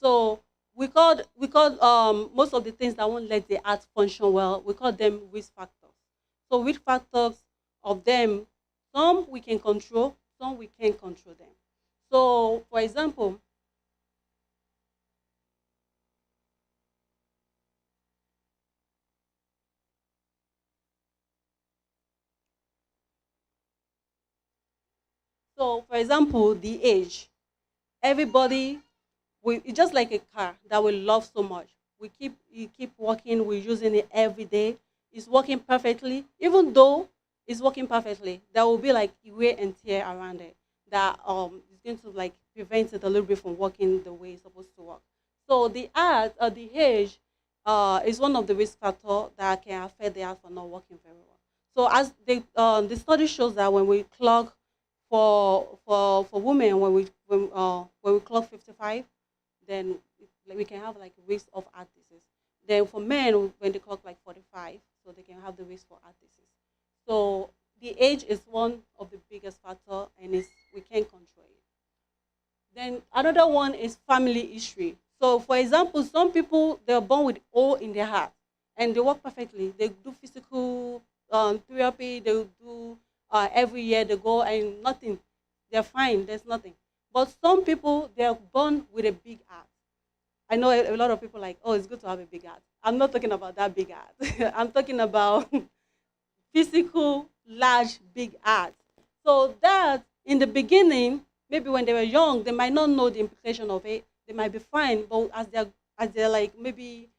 So we call most of the things that won't let the heart function well, we call them risk factors. So risk factors of them, some we can control, some we can't control them. So for example, the age, everybody, it's just like a car that we love so much. We keep working, we're using it every day. It's working perfectly. Even though it's working perfectly, there will be like wear and tear around it that is going to like prevent it a little bit from working the way it's supposed to work. So the art the age is one of the risk factor that can affect the art for not working very well. So as the study shows that when we clock for women, when we clock 55, then like, we can have like risk of heart disease. Then for men, when they clock like 45, so they can have the risk for heart disease. So the age is one of the biggest factor, and it's we can't control it. Then another one is family history. So for example, some people they're born with O in their heart, and they work perfectly. They do physical therapy. They do every year. They go and nothing. They're fine. There's nothing. But some people they're born with a big heart. I know a lot of people like, oh, it's good to have a big heart. I'm not talking about that big heart. I'm talking about physical, large, big heart. So that in the beginning, maybe when they were young, they might not know the implication of it. They might be fine, but as they're like maybe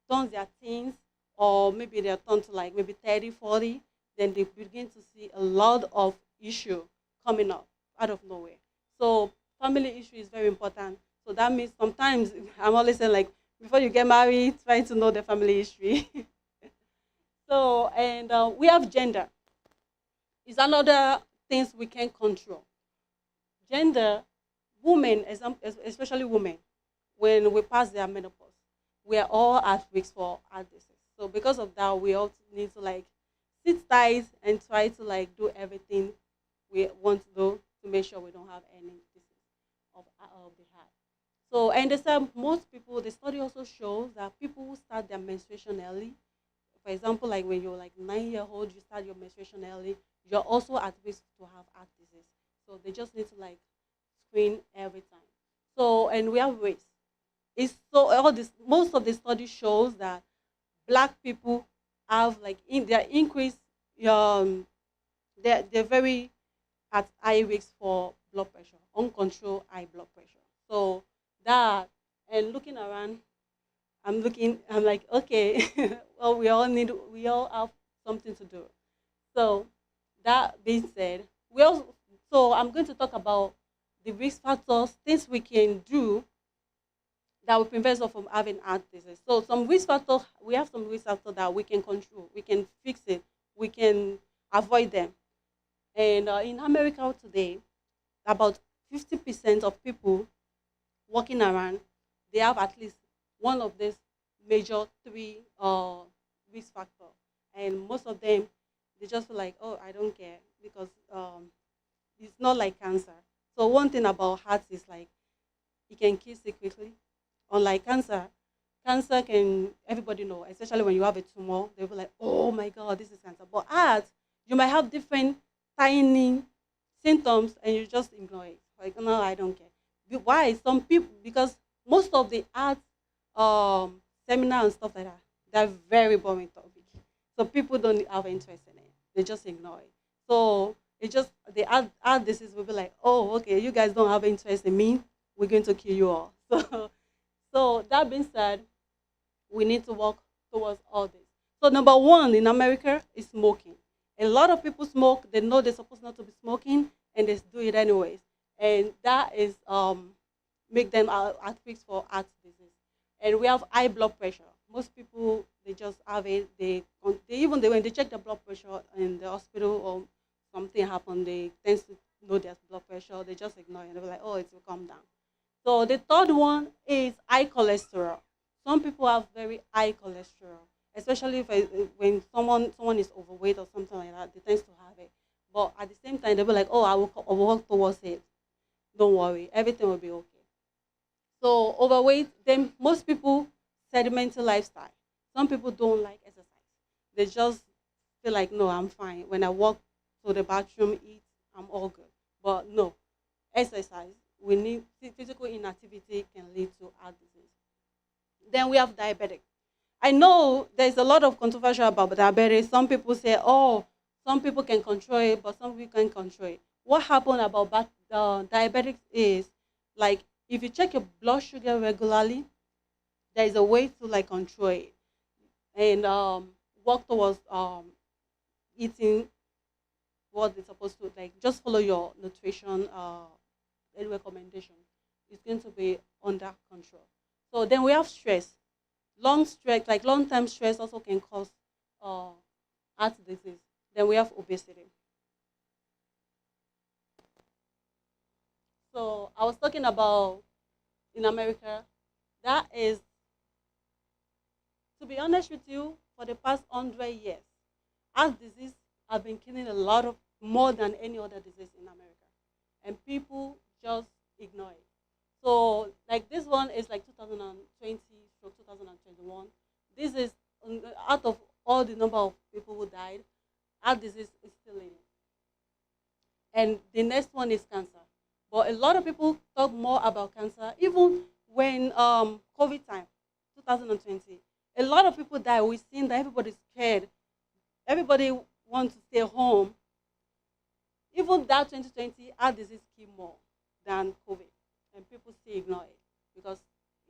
done their teens, or maybe they're turned to like maybe 30, 40, then they begin to see a lot of issue coming up out of nowhere. So family issue is very important. So that means sometimes I'm always saying like before you get married, try to know the family history. So and we have gender. Is another things we can control. Gender, women, especially women, when we pass their menopause, we are all at risk for heart disease. So because of that, we all need to like sit tight and try to like do everything we want to do to make sure we don't have any disease of the heart. So and they said most people, the study also shows that people who start their menstruation early, for example, like when you're like 9 year old, you start your menstruation early, you're also at risk to have heart disease. So they just need to like screen every time. So and we have race. It's so all this most of the study shows that black people have like in their increase um they're very at high risk for blood pressure, uncontrolled high blood pressure. So that and looking around I'm like, okay, well, we all have something to do. So, that being said, so I'm going to talk about the risk factors, things we can do that will prevent us from having heart disease. So, we have some risk factors that we can control, we can fix it, we can avoid them. And in America today, about 50% of people walking around, they have at least one of these major three risk factor, and most of them they just feel like, oh, I don't care because it's not like cancer. So one thing about heart is like it can kill secretly. Unlike cancer, cancer can everybody know, especially when you have a tumor, they'll be like, oh my god, this is cancer. But heart, you might have different tiny symptoms and you just ignore it. Like, no, I don't care. Why? Some people, because most of the art seminar and stuff like that, they're very boring topic. So people don't have interest in it. They just ignore it. So it just the art disease will be like, oh, okay, you guys don't have interest in me. We're going to kill you all. So that being said, we need to work towards all this. So number one in America is smoking. A lot of people smoke. They know they're supposed not to be smoking, and they do it anyways. And that is make them at risk for heart disease. And we have high blood pressure. Most people they just have it. When they check the blood pressure in the hospital or something happened, they tend to know their blood pressure. They just ignore it. They're like, oh, it will come down. So the third one is high cholesterol. Some people have very high cholesterol, especially when someone is overweight or something like that. They tend to have it, but at the same time they'll be like, "Oh, I will work towards it. Don't worry, everything will be okay." So overweight, then most people sedimental lifestyle. Some people don't like exercise. They just feel like, no, I'm fine. When I walk to the bathroom, eat, I'm all good. But no, exercise. We need physical inactivity can lead to heart disease. Then we have diabetic. I know there's a lot of controversy about diabetes. Some people say, oh, some people can control it, but some people can't control it. What happened about diabetics is, like, if you check your blood sugar regularly, there is a way to like control it and work towards eating what it's supposed to, like just follow your nutrition recommendation. It's going to be under control. So then we have stress. Long stress, like long term stress, also can cause uh, heart disease. Then we have obesity. So I was talking about in America. That is, to be honest with you, for the past 100 years, heart disease have been killing a lot of more than any other disease in America, and people just ignore it. So, like this one is like 2020 to 2021. This is out of all the number of people who died, heart disease is still leading, and the next one is cancer. But a lot of people talk more about cancer, even when COVID time, 2020. A lot of people die. We've seen that everybody's scared. Everybody wants to stay home. Even that 2020, heart disease killed more than COVID, and people still ignore it because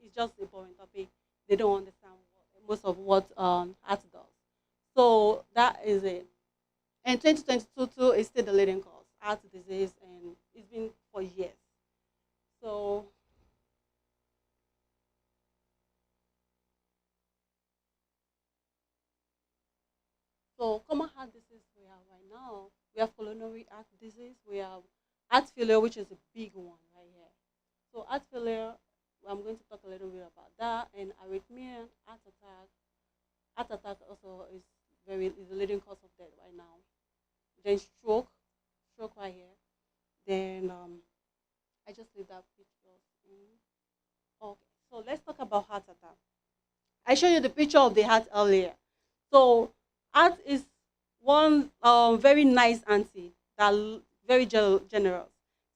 it's just a boring topic. They don't understand most of what heart does. So that is it. And 2022 too is still the leading cause, heart disease, and it's been for years. So, so common heart disease we have right now, we have coronary heart disease, we have heart failure, which is a big one right here. So heart failure, I'm going to talk a little bit about that, and arrhythmia, heart attack. Heart attack also is the leading cause of death right now. Then stroke right here. Then I just leave that picture. Okay, so let's talk about heart attack. I showed you the picture of the heart earlier. So heart is one very nice auntie that very generous.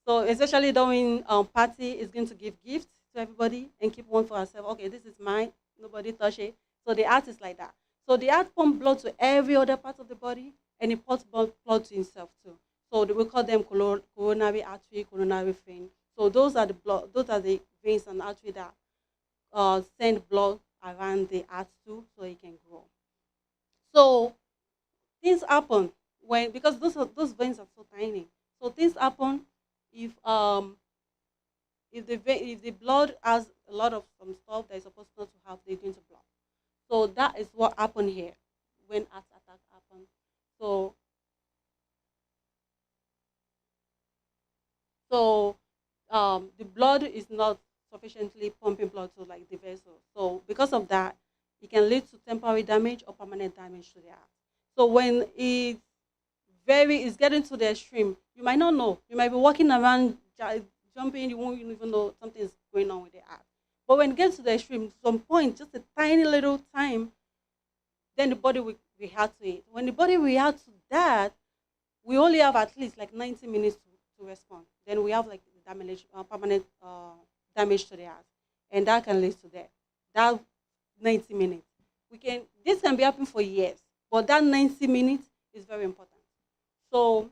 So especially during party, is going to give gifts to everybody and keep one for herself. Okay, this is mine. Nobody touch it. So the heart is like that. So the heart pumps blood to every other part of the body, and it pumps blood to himself too. So we call them coronary artery, coronary vein. So those are the veins and artery that send blood around the heart too, so it can grow. So things happen when, because those veins are so tiny. So things happen if if the blood has a lot of some stuff that is supposed not to have, they're going to block. So that is what happened here when heart attack happens. So so the blood is not sufficiently pumping blood to like the vessel. So because of that, it can lead to temporary damage or permanent damage to the heart. So when it's getting to the extreme, you might not know. You might be walking around jumping, you won't even know something is going on with the heart. But when it gets to the extreme, some point, just a tiny little time, then the body will react to it. When the body reacts to that, we only have at least like 90 minutes to respond. Then we have like damage, permanent damage to the heart, and that can lead to death. That 90 minutes, this can be happening for years, but that 90 minutes is very important. So,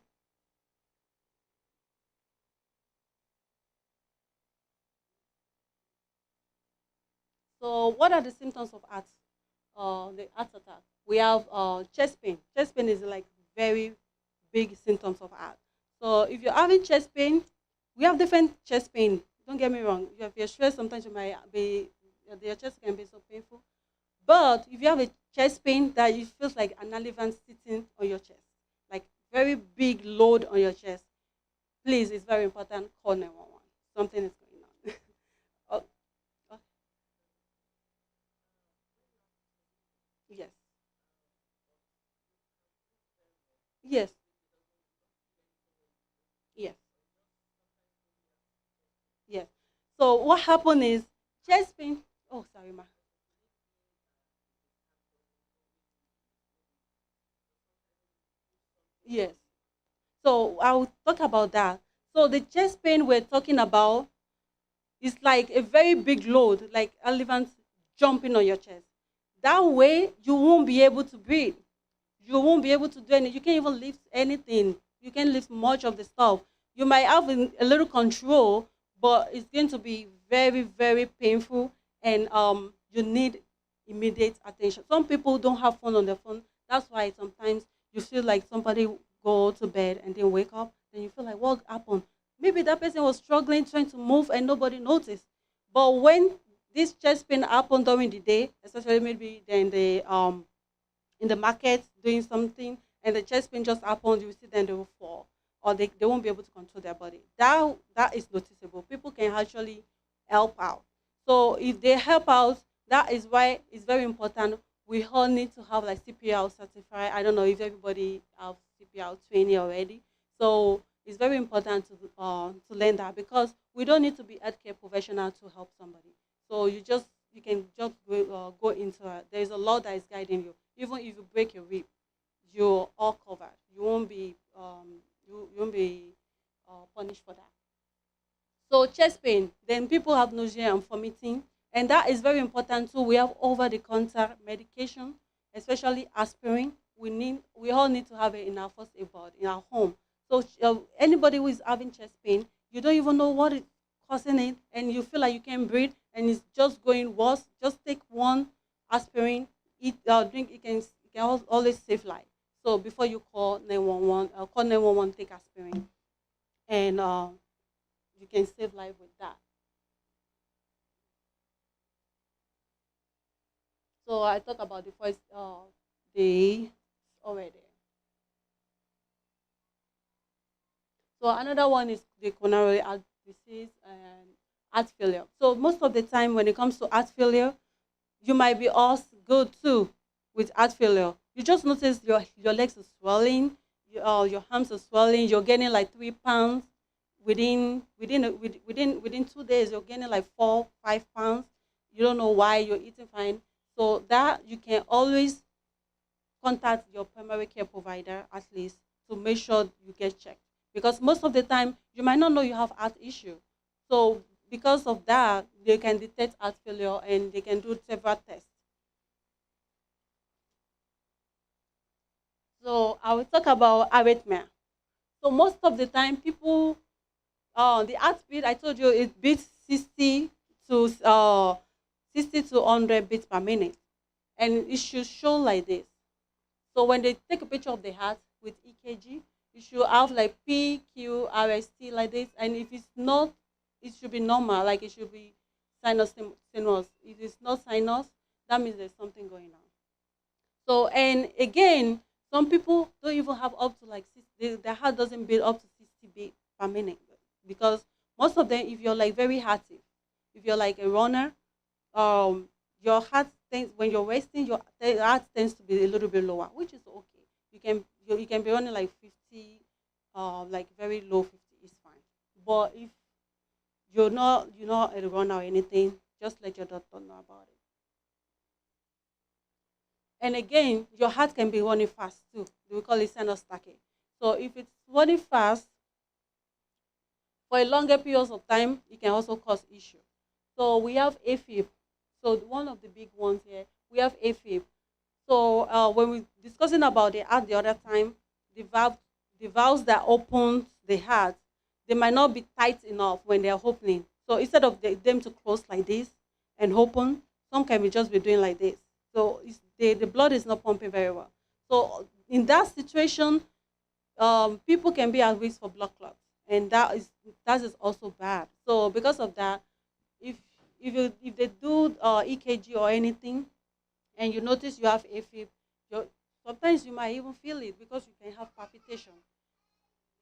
so what are the symptoms of the heart attack? We have chest pain. Chest pain is like very big symptoms of heart. So if you're having chest pain, we have different chest pain. Don't get me wrong. If you're stressed, sometimes you might be your chest can be so painful. But if you have a chest pain that you feels like an elephant sitting on your chest, like very big load on your chest, please, it's very important. Call 911. Something is going on. Oh, oh, yes, yes, yes, yes. So what happened is chest pain. Oh, sorry, ma. Yes. So I will talk about that. So the chest pain we're talking about is like a very big load, like elephants jumping on your chest. That way, you won't be able to breathe. You won't be able to do anything. You can't even lift anything. You can't lift much of the stuff. You might have a little control, but it's going to be very, very painful, and you need immediate attention. Some people don't have phone on their phone. That's why sometimes you feel like somebody go to bed and then wake up, and you feel like, what happened? Maybe that person was struggling, trying to move, and nobody noticed. But when this chest pain happened during the day, especially maybe then in the market doing something, and the chest pain just happened, you see them, they will fall, or they won't be able to control their body. That is noticeable. People can actually help out. So if they help out, that is why it's very important. We all need to have like CPR certified. I don't know if everybody have CPR training already. So it's very important to learn that, because we don't need to be healthcare professional to help somebody. So you can just go into it. There is a law that is guiding you. Even if you break your rib, you're all covered. You won't be punished for that. So chest pain, then people have nausea and vomiting, and that is very important too. We have over-the-counter medication, especially aspirin. We all need to have it in our first aid box in our home. So anybody who is having chest pain, you don't even know what is causing it, and you feel like you can't breathe, and it's just going worse. Just take one aspirin, eat, drink. It can always save life. So before you call 911, call 911, take aspirin, and you can save life with that. So I talk about the first day already. So another one is the coronary heart disease and heart failure. So most of the time when it comes to heart failure, you might be all good too with heart failure. You just notice your legs are swelling, your arms are swelling. You're gaining like 3 pounds within 2 days. You're gaining like 4 5 pounds. You don't know why. You're eating fine. So that you can always contact your primary care provider at least to make sure you get checked, because most of the time you might not know you have heart issue. So because of that, they can detect heart failure and they can do several tests. So I will talk about arrhythmia. So most of the time people, the heartbeat, I told you it beats 60 to 100 beats per minute, and it should show like this. So when they take a picture of the heart with EKG, you should have like PQRST like this. And if it's not, it should be normal, like it should be sinus. If it's not sinus, that means there's something going on. So, and again, some people don't even have up to like 60, their heart doesn't beat up to 60 beats per minute, because most of them, if you're like very active, if you're like a runner, um your heart tends, when you're resting, your heart tends to be a little bit lower, which is okay. You can be running like 50, like very low 50 is fine. But if you're not a runner or anything, just let your doctor know about it. And again, your heart can be running fast too. We call it sinus tachy. So if it's running fast for a longer periods of time, it can also cause issue. So we have AFib. So one of the big ones here, we have AFib. So when we discussing about the heart the other time, the valve, the valves that open the heart, they might not be tight enough when they are opening. So instead of them to close like this and open, some can be just be doing like this. So the blood is not pumping very well. So in that situation, people can be at risk for blood clots, and that is also bad. So because of that, if if they do EKG or anything, and you notice you have AFib, you sometimes you might even feel it, because you can have palpitation.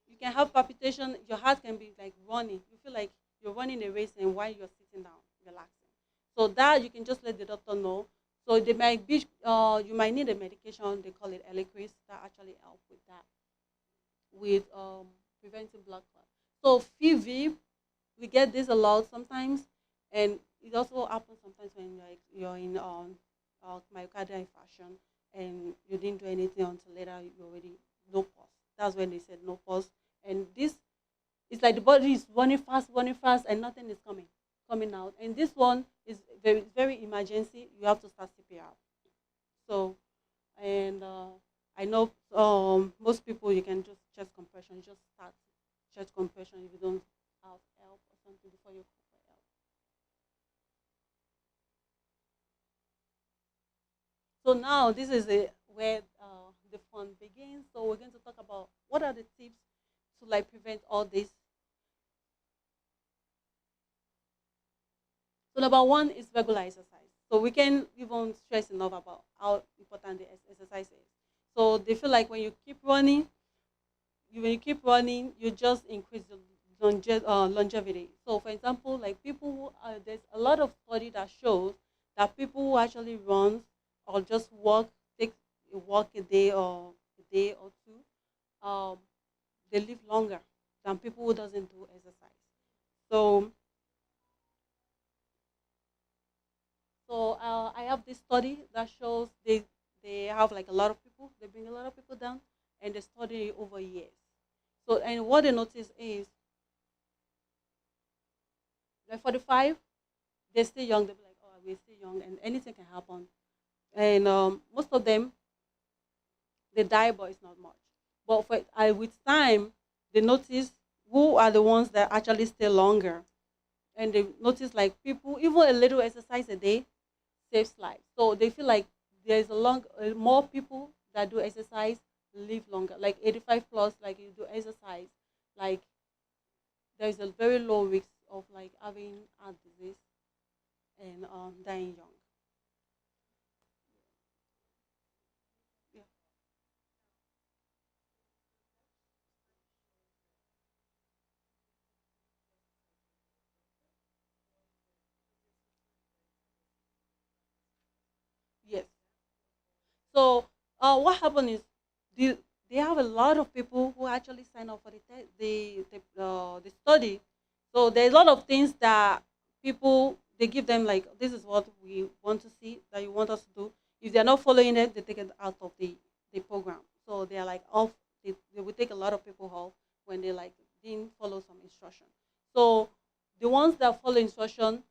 You can have palpitation. Your heart can be like running. You feel like you're running a race, and while you're sitting down, relaxing. So that you can just let the doctor know. So they might be, you might need a medication. They call it Eliquis that actually help with that, with preventing blood clot. So FIV, we get this a lot sometimes, and it also happens sometimes when you're in myocardial infarction and you didn't do anything until later you already no pause. That's when they said no pause. And this it's like the body is running fast, and nothing is coming out. And this one is very emergency. You have to start CPR. So, and I know most people you can just chest compression, just start chest compression if you don't have help or something before you call for help. So now this is where the fun begins. So we're going to talk about what are the tips to like prevent all this. So number one is regular exercise. So we can even stress enough about how important the exercise is. So they feel like when you keep running, when you keep running, you just increase the longevity. So for example, like people who there's a lot of study that shows that people who actually run or just walk, take a walk a day or two, they live longer than people who doesn't do exercise. So I have this study that shows they have like a lot of people. They bring a lot of people down, and they study over years. So and what they notice is like 45, they're still young. They'll be like, oh, we're still young, and anything can happen. And most of them they die, but it's not much. But with time, they notice who are the ones that actually stay longer, and they notice like people even a little exercise a day saves lives. So they feel like there's more people that do exercise live longer. Like 85 plus, like you do exercise, like there's a very low risk of like having heart disease and dying young. Yeah. Yes. So what happened is the, they have a lot of people who actually sign up for the study. So there's a lot of things that people they give them like this is what we want to see that you want us to do. If they're not following it, they take it out of the program. So they're like off. They will take a lot of people off when they like didn't follow some instruction. So the ones that follow instruction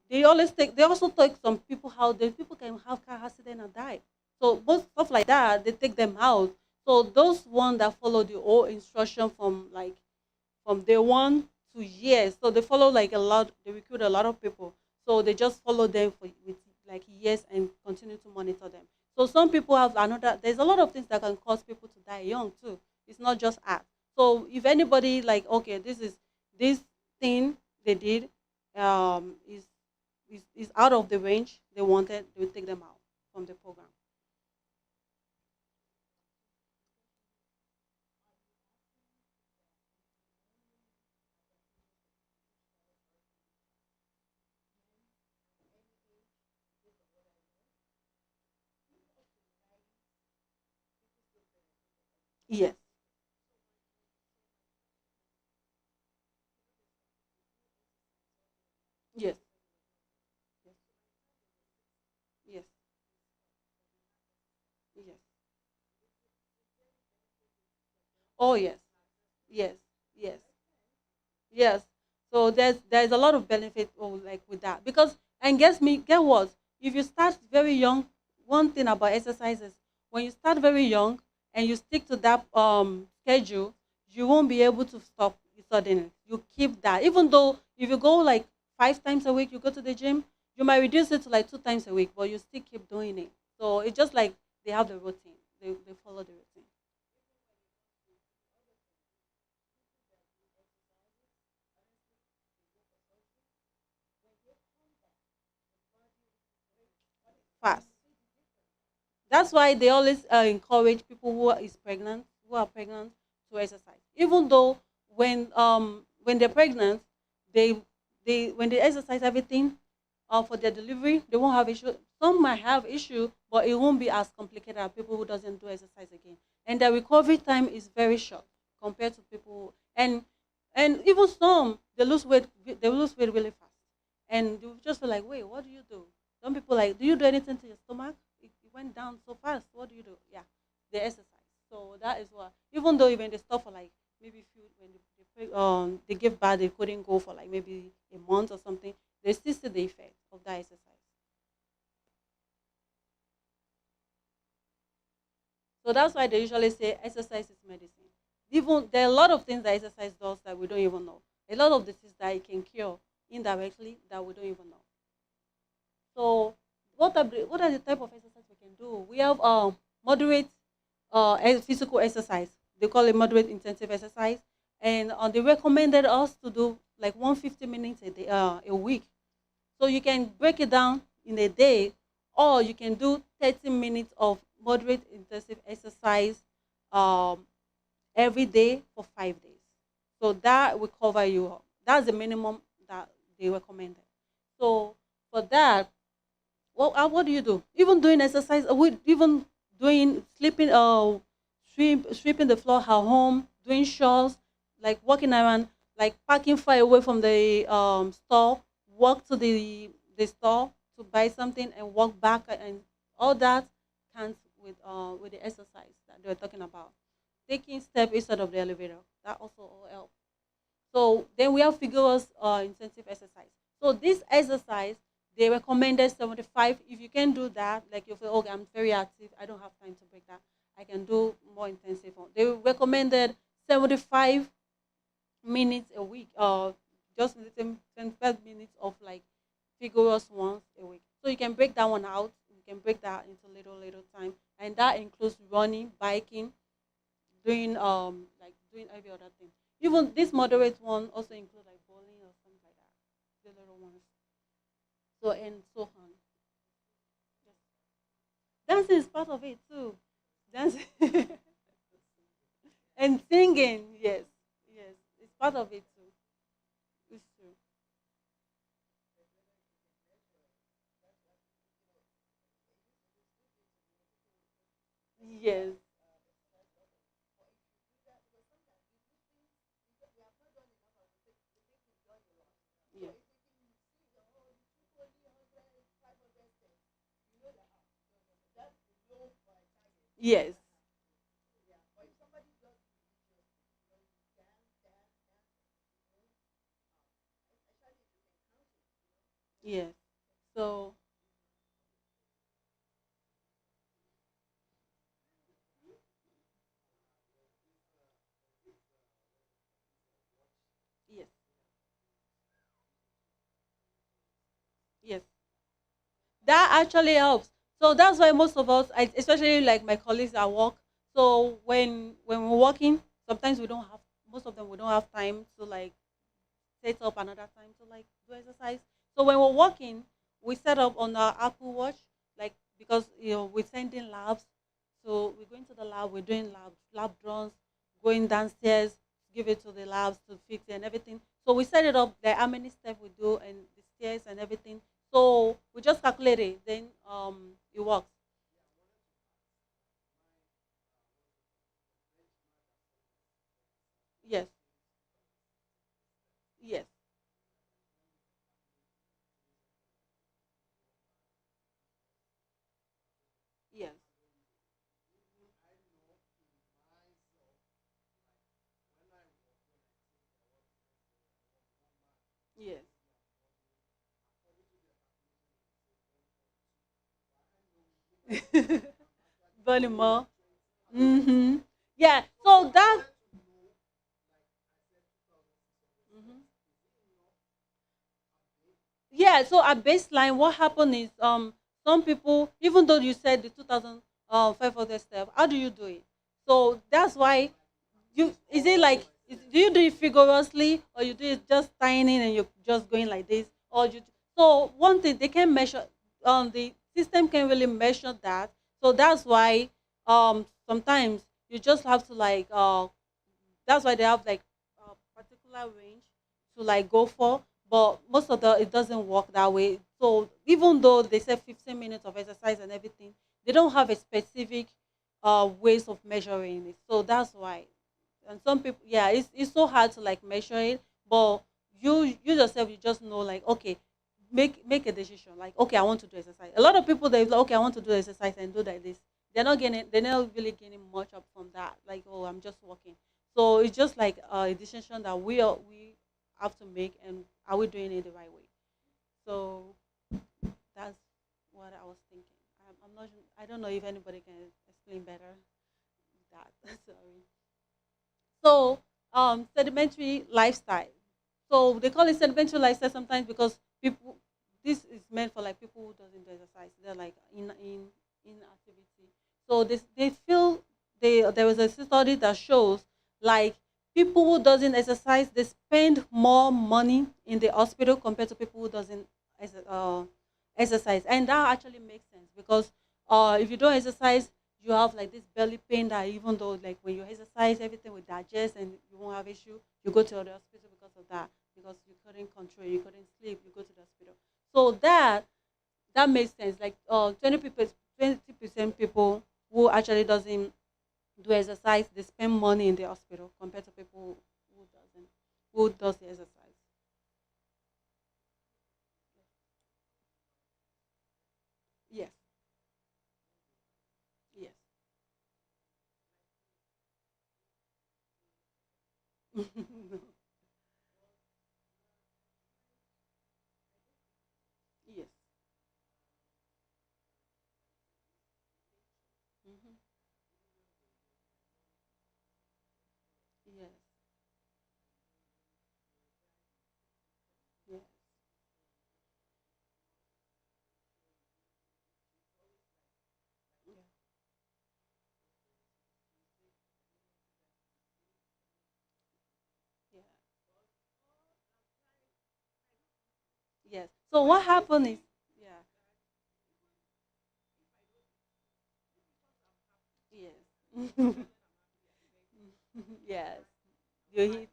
they also take some people out. The people can have car accident and die. So most stuff like that, they take them out. So those one that follow the old instruction from day one to years. So they follow like a lot. They recruit a lot of people. So they just follow them for with like years and continue to monitor them. So some people have another. There's a lot of things that can cause people to die young too. It's not just art. So if anybody like okay, this thing they did is out of the range they wanted, they will take them out from the program. Yes, yes, yes, yes, yes. Oh yes, yes, yes. Yes. So there's a lot of benefit like with that because and get what if you start very young. One thing about exercises when you start very young and you stick to that schedule, you won't be able to stop suddenly. You keep that even though if you go like 5 times a week, you go to the gym, you might reduce it to like 2 times a week, but you still keep doing it. So it's just like they have the routine. They follow the routine. Fast. That's why they always encourage people who are pregnant, to exercise. Even though when they're pregnant, they when they exercise everything for their delivery, they won't have issue. Some might have issue, but it won't be as complicated as people who doesn't do exercise again. And the recovery time is very short compared to people and even some they lose weight really fast. and you just feel like, wait, what do you do? Some people like, do you do anything to your stomach? It went down so fast. What do you do? Yeah, they exercise. So that is what. Even though even they stop for like maybe few when they give birth, they couldn't go for like maybe a month or something. They still see the effect of that exercise. So that's why they usually say exercise is medicine. Even there are a lot of things that exercise does that we don't even know. A lot of diseases that it can cure indirectly that we don't even know. So what are the type of exercise we can do? We have moderate physical exercise. They call it moderate intensive exercise, and they recommended us to do like 150 minutes a day, a week. So you can break it down in a day, or you can do 30 minutes of moderate intensive exercise um, every day for 5 days. So that will cover you up. That's the minimum that they recommended. So for that, what do you do? Even doing exercise, even doing sleeping, sweeping the floor at home, doing chores, like walking around, like parking far away from the store, walk to the store to buy something and walk back, and all that counts with the exercise that they're talking about. Taking step instead of the elevator, that also all helps. So then we have vigorous intensive exercise. So this exercise, they recommended 75. If you can do that, like you feel, okay, I'm very active, I don't have time to break that, I can do more intensive one. They recommended 75 minutes a week, or just 25 minutes of like vigorous ones a week. So you can break that one out. You can break that into little time, and that includes running, biking, doing doing every other thing. Even this moderate one also include like bowling or something like that. The little ones. So and so on. Yes. Dancing is part of it too. Dancing and singing, yes. Yes. It's part of it too. It's true. Yes. Yes. Yes. Yes. So yes. Yes. That actually helps. So that's why most of us, especially like my colleagues at work, so when we're working, sometimes we don't have, most of them, we don't have time to like set up another time to like do exercise. So when we're working, we set up on our Apple Watch, like, because we're sending labs. So we're going to the lab, we're doing lab runs, going downstairs, give it to the labs to fix it and everything. So we set it up like how many steps we do and the stairs and everything. So we just calculate it, then it works. Yes, yes, yes, yes. Burning more. Mm-hmm. Yeah. So that. Mhm. Yeah, so at baseline what happened is some people, even though you said the 2500 step, how do you do it? So that's why you, is it like, do you do it vigorously, or you do it just tiny and you're just going like this, or you, so one thing they can measure, the system can really measure that. So that's why sometimes you just have to like that's why they have like a particular range to like go for. But most of the, it doesn't work that way. So even though they say 15 minutes of exercise and everything, they don't have a specific ways of measuring it. So that's why. And some people, yeah, it's so hard to like measure it. But you yourself, you just know like, okay, like, okay, I want to do exercise. A lot of people they like, okay, I want to do exercise and do like this. They're not really gaining much up from that. Like, oh, I'm just walking. So it's just like a decision that we have to make, and are we doing it the right way? So that's what I was thinking. I'm not. I don't know if anybody can explain better that. Sorry. So, sedimentary lifestyle. So they call it sedimentary lifestyle sometimes because people. This is meant for like people who doesn't do exercise. They're like in activity. So they feel there was a study that shows like people who doesn't exercise they spend more money in the hospital compared to people who doesn't exercise, and that actually makes sense because if you don't exercise you have like this belly pain that even though like when you exercise everything will digest and you won't have issue, you go to the hospital because of that, because you couldn't control, you couldn't sleep, you go to the hospital. So that makes sense. Like 20% people who actually doesn't do exercise, they spend money in the hospital compared to people who doesn't, who does the exercise. Yes, yes, yes, hmm, yes, yes, yes, yes. Yes. So what happened is, yeah, yes, yes. You hit.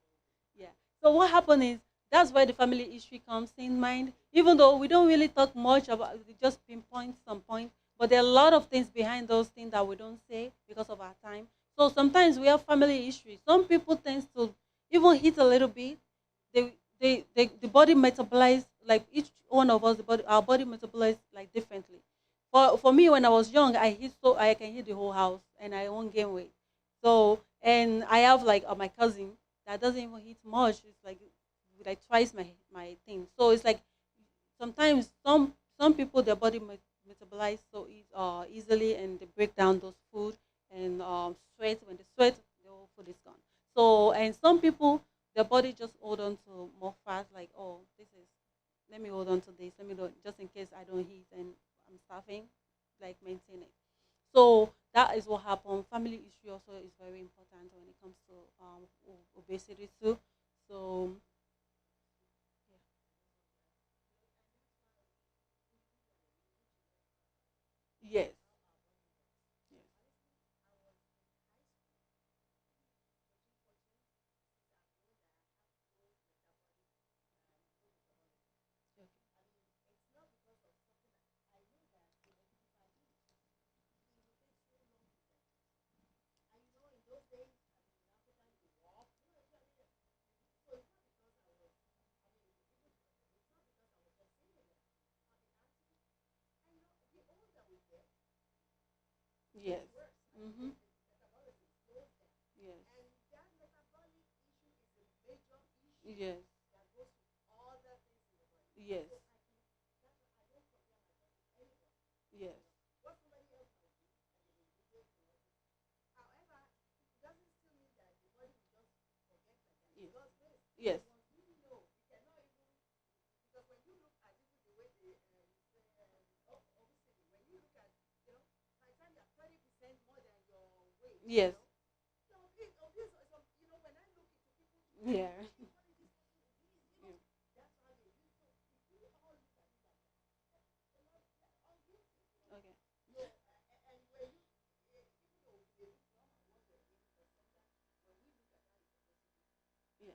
Yeah. So what happened is that's where the family history comes in mind. Even though we don't really talk much about, we just pinpoint some point, but there are a lot of things behind those things that we don't say because of our time. So sometimes we have family history. Some people tend to even hit a little bit. The body metabolize like each one of us. The body, our body metabolize like differently. For me, when I was young, I hit so I can hit the whole house and I won't gain weight. So and I have like my cousin that doesn't even eat much. It's like twice my thing. So it's like sometimes some people their body metabolize so easily and they break down those food and sweat. When they sweat, the whole food is gone. So and some people their body just hold on to more fat. Like, oh, this is, let me hold on to this. Let me do, just in case I don't eat and I'm starving, like maintain it. So that is what happened. Family issue also is very important when it comes to obesity too. So yes, yes, okay. Yes. Mm-hmm. Yes. Yes. Yes. Yes. Yes. Yes. Yes. Yeah. Okay. Yeah.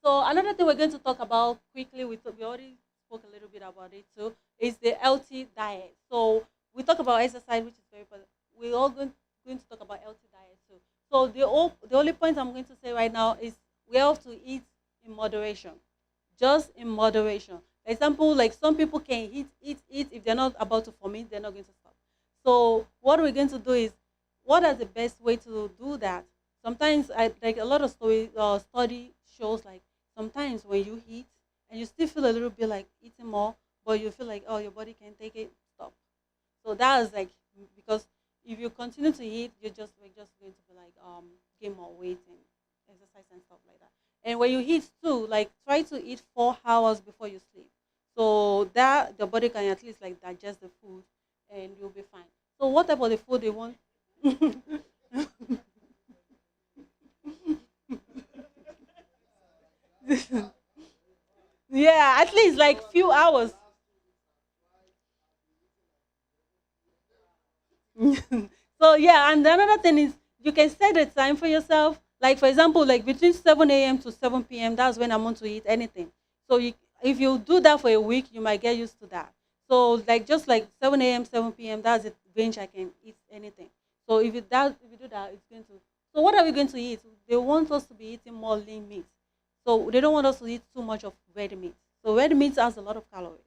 So another thing we're going to talk about quickly, we already spoke a little bit about it too, is the healthy diet. So we talk about exercise, which is very important. We're all going to talk about healthy diet too. So the only point I'm going to say right now is we have to eat in moderation, just in moderation. Example, like some people can eat. If they're not about to vomit, they're not going to stop. So what we're going to do is, what is the best way to do that? Sometimes, I like a lot of study shows like sometimes when you eat and you still feel a little bit like eating more, but you feel like, oh, your body can take it, stop. So that is like, because if you continue to eat, you're just going to be like gain more weight and exercise and stuff like that. And when you eat too, like try to eat 4 hours before you sleep, so that the body can at least like digest the food, and you'll be fine. So what type of the food they want? Yeah, at least like few hours. So yeah, and another thing is you can set a time for yourself. Like for example, like between 7 a.m. to 7 p.m. That's when I want to eat anything. So if you do that for a week, you might get used to that. So like just like 7 a.m. 7 p.m. That's the range I can eat anything. So if you do that, it's going to. So what are we going to eat? They want us to be eating more lean meat. So they don't want us to eat too much of red meat. So red meat has a lot of calories.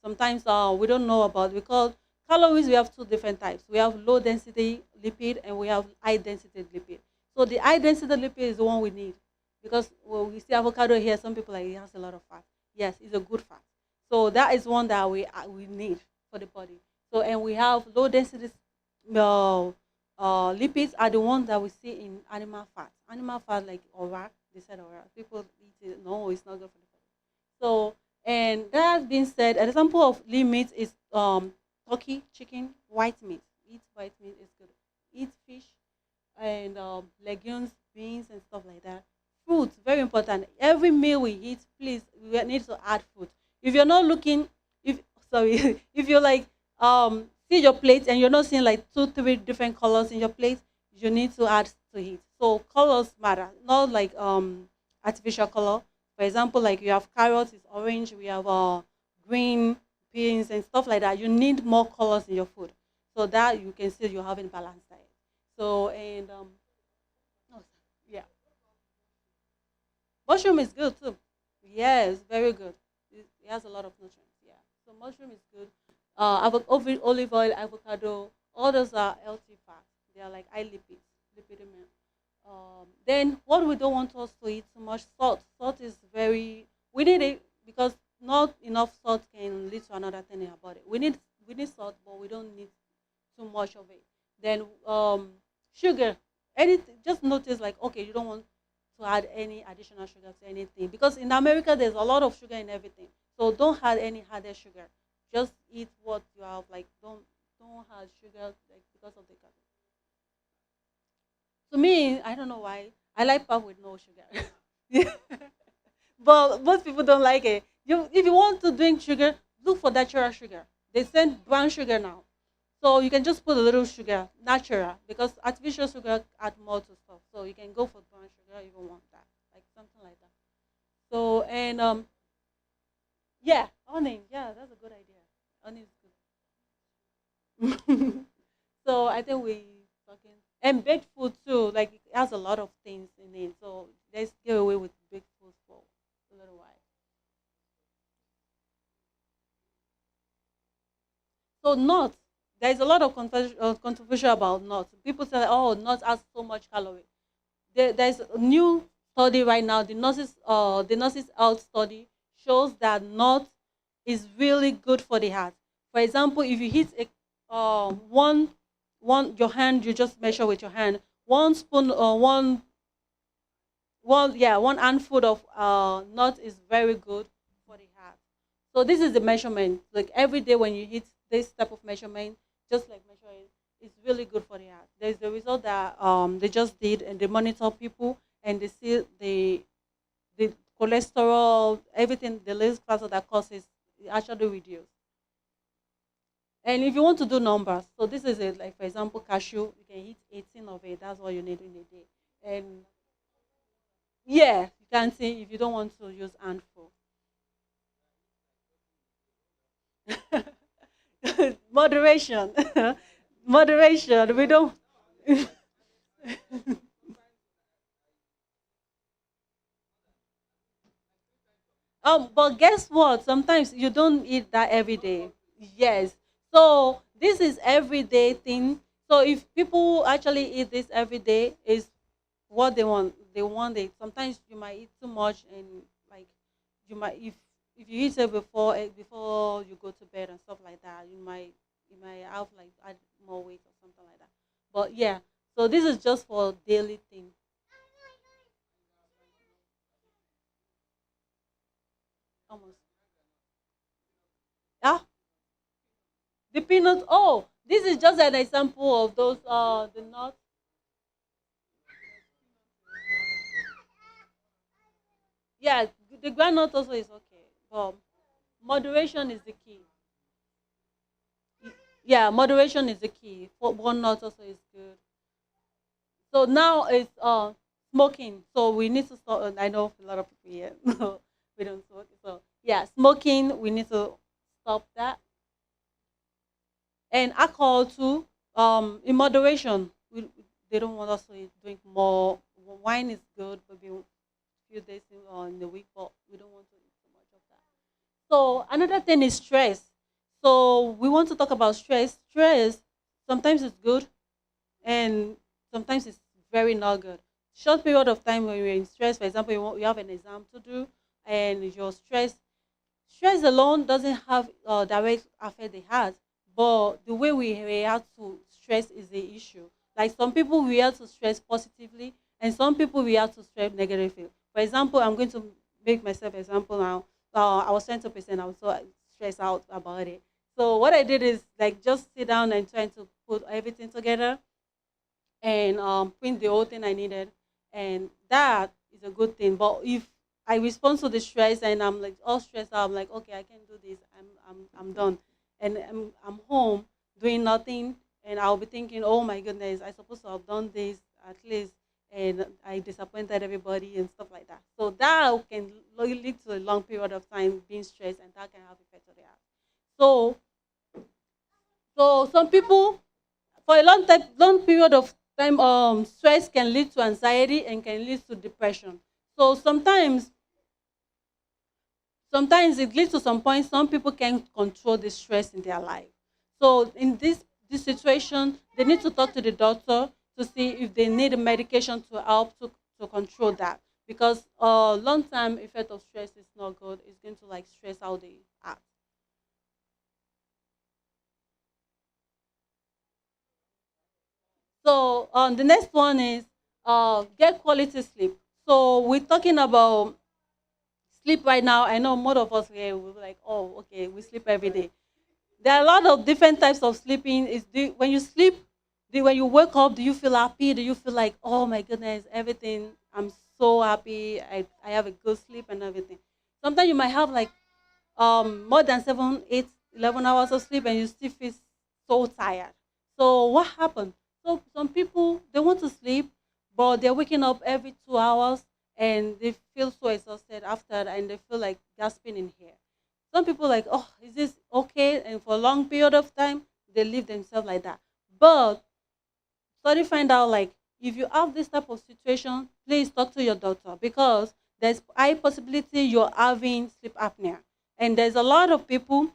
Sometimes we don't know about, we call calories. We have two different types. We have low density lipid and we have high density lipid. So the high density lipid is the one we need, because well, we see avocado here. Some people like it has a lot of fat. Yes, it's a good fat. So that is one that we need for the body. So and we have low density uh, lipids are the ones that we see in animal fat. Animal fat like ora, they said ora. People eat it. No, it's not good for the body. So, and that has been said, an example of lean meat is turkey, chicken, white meat. Eat white meat is good. Eat fish and legumes, beans, and stuff like that. Fruits, very important. Every meal we eat, please, we need to add fruit. If you're not looking, if sorry, if you're like see your plate and you're not seeing like two, three different colors in your plate, you need to add to it. So colors matter, not like artificial color. For example, like you have carrots, it's orange. We have green beans and stuff like that. You need more colors in your food so that you can see you're having balanced diet. So and oh, yeah, mushroom is good too. Yes, very good. It has a lot of nutrients. Yeah, so mushroom is good. Olive oil, avocado, all those are healthy fats. They are like high lipids, lipid. Then what we don't want us to eat too much salt. Salt is very, we need it because not enough salt can lead to another thing in our body. We need salt, but we don't need too much of it. Then sugar. Anything, just notice like okay, you don't want to add any additional sugar to anything, because in America there's a lot of sugar in everything. So don't add any added sugar. Just eat what you have. Like don't add sugar like because of the calories. To me, I don't know why. I like pap with no sugar. Yeah. But most people don't like it. If you want to drink sugar, look for natural sugar. They send brown sugar now. So you can just put a little sugar, natural, because artificial sugar add more to stuff. So you can go for brown sugar if you want that. Like something like that. So and yeah, honey. Yeah, that's a good idea. Honey is good. So I think we talking and baked food too. Like it has a lot of things in it. So let's get away with baked food for a little while. So nuts. There is a lot of controversial about nuts. People say, "Oh, nuts has so much calorie." There's a new study right now. The nurses health study shows that nuts is really good for the heart. For example, if you hit a one your hand, you just measure with your hand. One spoon or one handful of nuts is very good for the heart. So this is the measurement. Like every day when you hit this type of measurement, just like measuring, it's really good for the heart. There's the result that they just did, and they monitor people, and they see the cholesterol, everything, the risk factor that causes it actually reduce. And if you want to do numbers, so this is it. Like for example, cashew, you can eat 18 of it. That's all you need in a day. And yeah, you can see if you don't want to use handful. Moderation. Moderation. We don't. But guess what? Sometimes you don't eat that every day. Yes. So this is everyday thing. So if people actually eat this every day, is what they want. They want it. Sometimes you might eat too much, and like you might if you eat it before you go to bed and stuff like that, you might have like add more weight or something like that. But yeah, so this is just for daily thing. Almost. Yeah, the peanuts. Oh, this is just an example of those the nuts. Yeah, the groundnut also is okay, but moderation is the key. Yeah, moderation is the key. For walnut also is good. So now it's smoking. So we need to stop. I know a lot of people here no, we don't smoke. So yeah, smoking we need to stop that. And alcohol too. In moderation. They don't want us to drink more. Wine is good, maybe a few days in the week, but we don't want to eat too much of that. So another thing is stress. So we want to talk about stress. Stress sometimes it's good and sometimes it's very not good. Short period of time when you're in stress, for example, you have an exam to do and you're stressed. Stress alone doesn't have direct affect the heart, but the way we react to stress is the issue. Like some people react to stress positively, and some people react to stress negatively. For example, I'm going to make myself example now. I was trying to present, I was so stressed out about it. So what I did is like just sit down and trying to put everything together and print the whole thing I needed, and that is a good thing. But if I respond to the stress and I'm like all stressed out, I'm like, okay, I can do this. I'm done, and I'm home doing nothing, and I'll be thinking, oh my goodness, I supposed to have done this at least, and I disappointed everybody and stuff like that. So that can lead to a long period of time being stressed, and that can have effect on the health. So so some people for a long period of time stress can lead to anxiety and can lead to depression. So sometimes it leads to some point some people can't control the stress in their life. So in this situation they need to talk to the doctor to see if they need a medication to help to control that, because long term effect of stress is not good. It's going to like stress out the heart. So the next one is get quality sleep. So we're talking about sleep right now. I know most of us here will be like, oh, okay, we sleep every day. There are a lot of different types of sleeping. When you sleep, when you wake up, do you feel happy? Do you feel like, oh my goodness, everything? I'm so happy. I have a good sleep and everything. Sometimes you might have like more than 7, 8, 11 hours of sleep and you still feel so tired. So what happened? So some people they want to sleep, but they're waking up every 2 hours and they feel so exhausted after and they feel like gasping in here. Some people like, oh, is this okay? And for a long period of time, they leave themselves like that. But study find out like if you have this type of situation, please talk to your doctor because there's high possibility you're having sleep apnea. And there's a lot of people,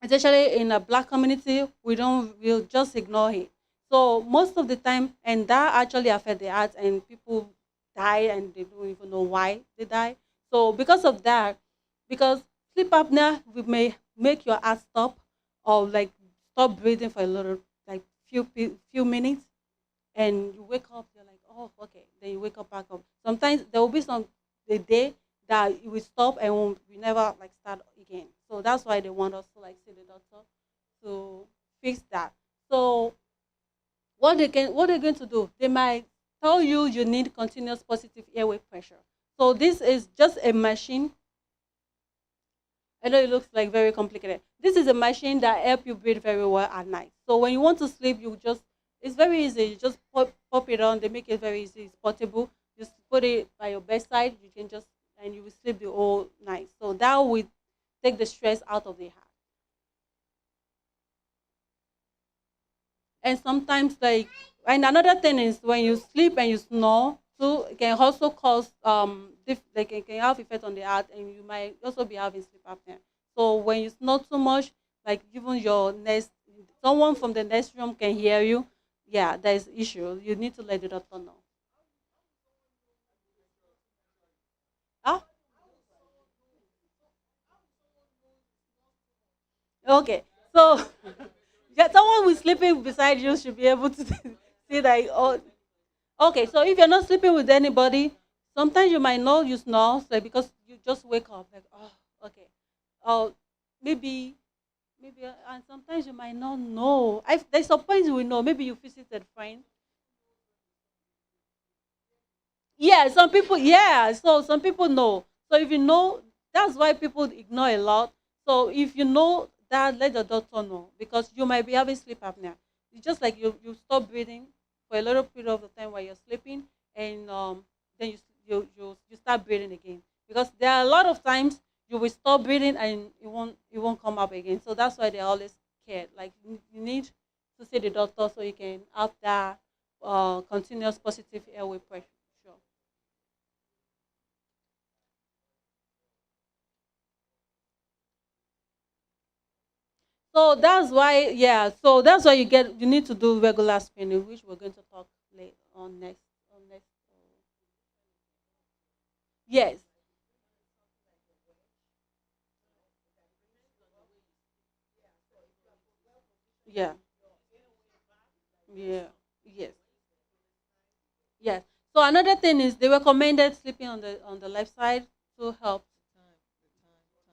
especially in a black community, we'll just ignore it. So most of the time, and that actually affect the heart, and people die and they don't even know why they die. So because of that, because sleep apnea may make your heart stop or like stop breathing for a little like few minutes, and you wake up, you're like, oh, okay. Then you wake up back up. Sometimes there will be some the day that it will stop and we never like start again. So that's why they want us to like see the doctor to fix that. So what they're going to do? They might tell you you need continuous positive airway pressure. So this is just a machine. I know it looks like very complicated. This is a machine that help you breathe very well at night. So when you want to sleep, you just it's very easy. You just pop it on. They make it very easy. It's portable. Just put it by your bedside. You can just and you will sleep the whole night. So that will take the stress out of the heart. And sometimes and another thing is when you sleep and you snore, too, it can also cause like it can have effect on the heart, and you might also be having sleep apnea. So when you snore too much, like even your next someone from the next room can hear you. Yeah, there's issue. You need to let the doctor know. Ah, okay. So yeah, someone who's sleeping beside you should be able to see that. Oh, okay. So if you're not sleeping with anybody, sometimes you might know you snore, like because you just wake up like, oh, okay. Oh, maybe and sometimes you might not know. There's some points you will know. Maybe you visited friends. Yeah, some people, yeah. So some people know. So if you know, that's why people ignore a lot. So if you know that, let the doctor know because you might be having sleep apnea. It's just like you stop breathing for a little period of the time while you're sleeping, and then you start breathing again. Because there are a lot of times you will stop breathing and it won't come up again. So that's why they're always scared. Like you need to see the doctor so you can have that continuous positive airway pressure. Sure. So that's why, yeah. So that's why you need to do regular screening, which we're going to talk later on next. On next. Yes. Yeah. Yeah. Yes. Yes. So another thing is they recommended sleeping on the left side to help.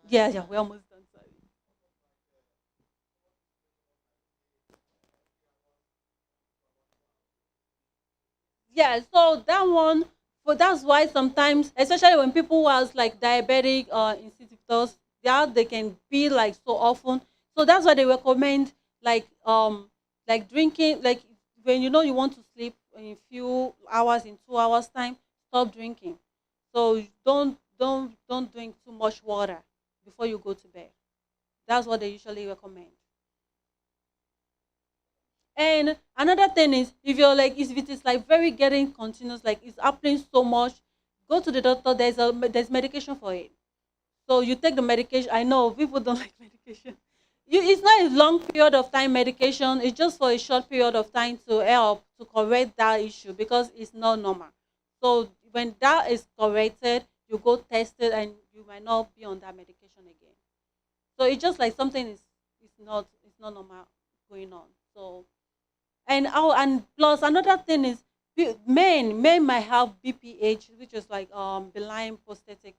Yeah. Yeah. We're almost done. Sorry. Yeah, so that one, for that's why sometimes, especially when people who has like diabetic insipidus, yeah, they can be like so often. So that's why they recommend like drinking like when you know you want to sleep in few hours, in 2 hours time, stop drinking. So don't drink too much water before you go to bed. That's what they usually recommend. And another thing is, if it is like very getting continuous, like it's happening so much, go to the doctor. There's medication for it. So you take the medication. I know people don't like medication. It's not a long period of time medication. It's just for a short period of time to help to correct that issue because it's not normal. So when that is corrected, you go test it and you might not be on that medication again. So it's just like something is not normal going on. So and plus another thing is men might have BPH, which is like benign prostatic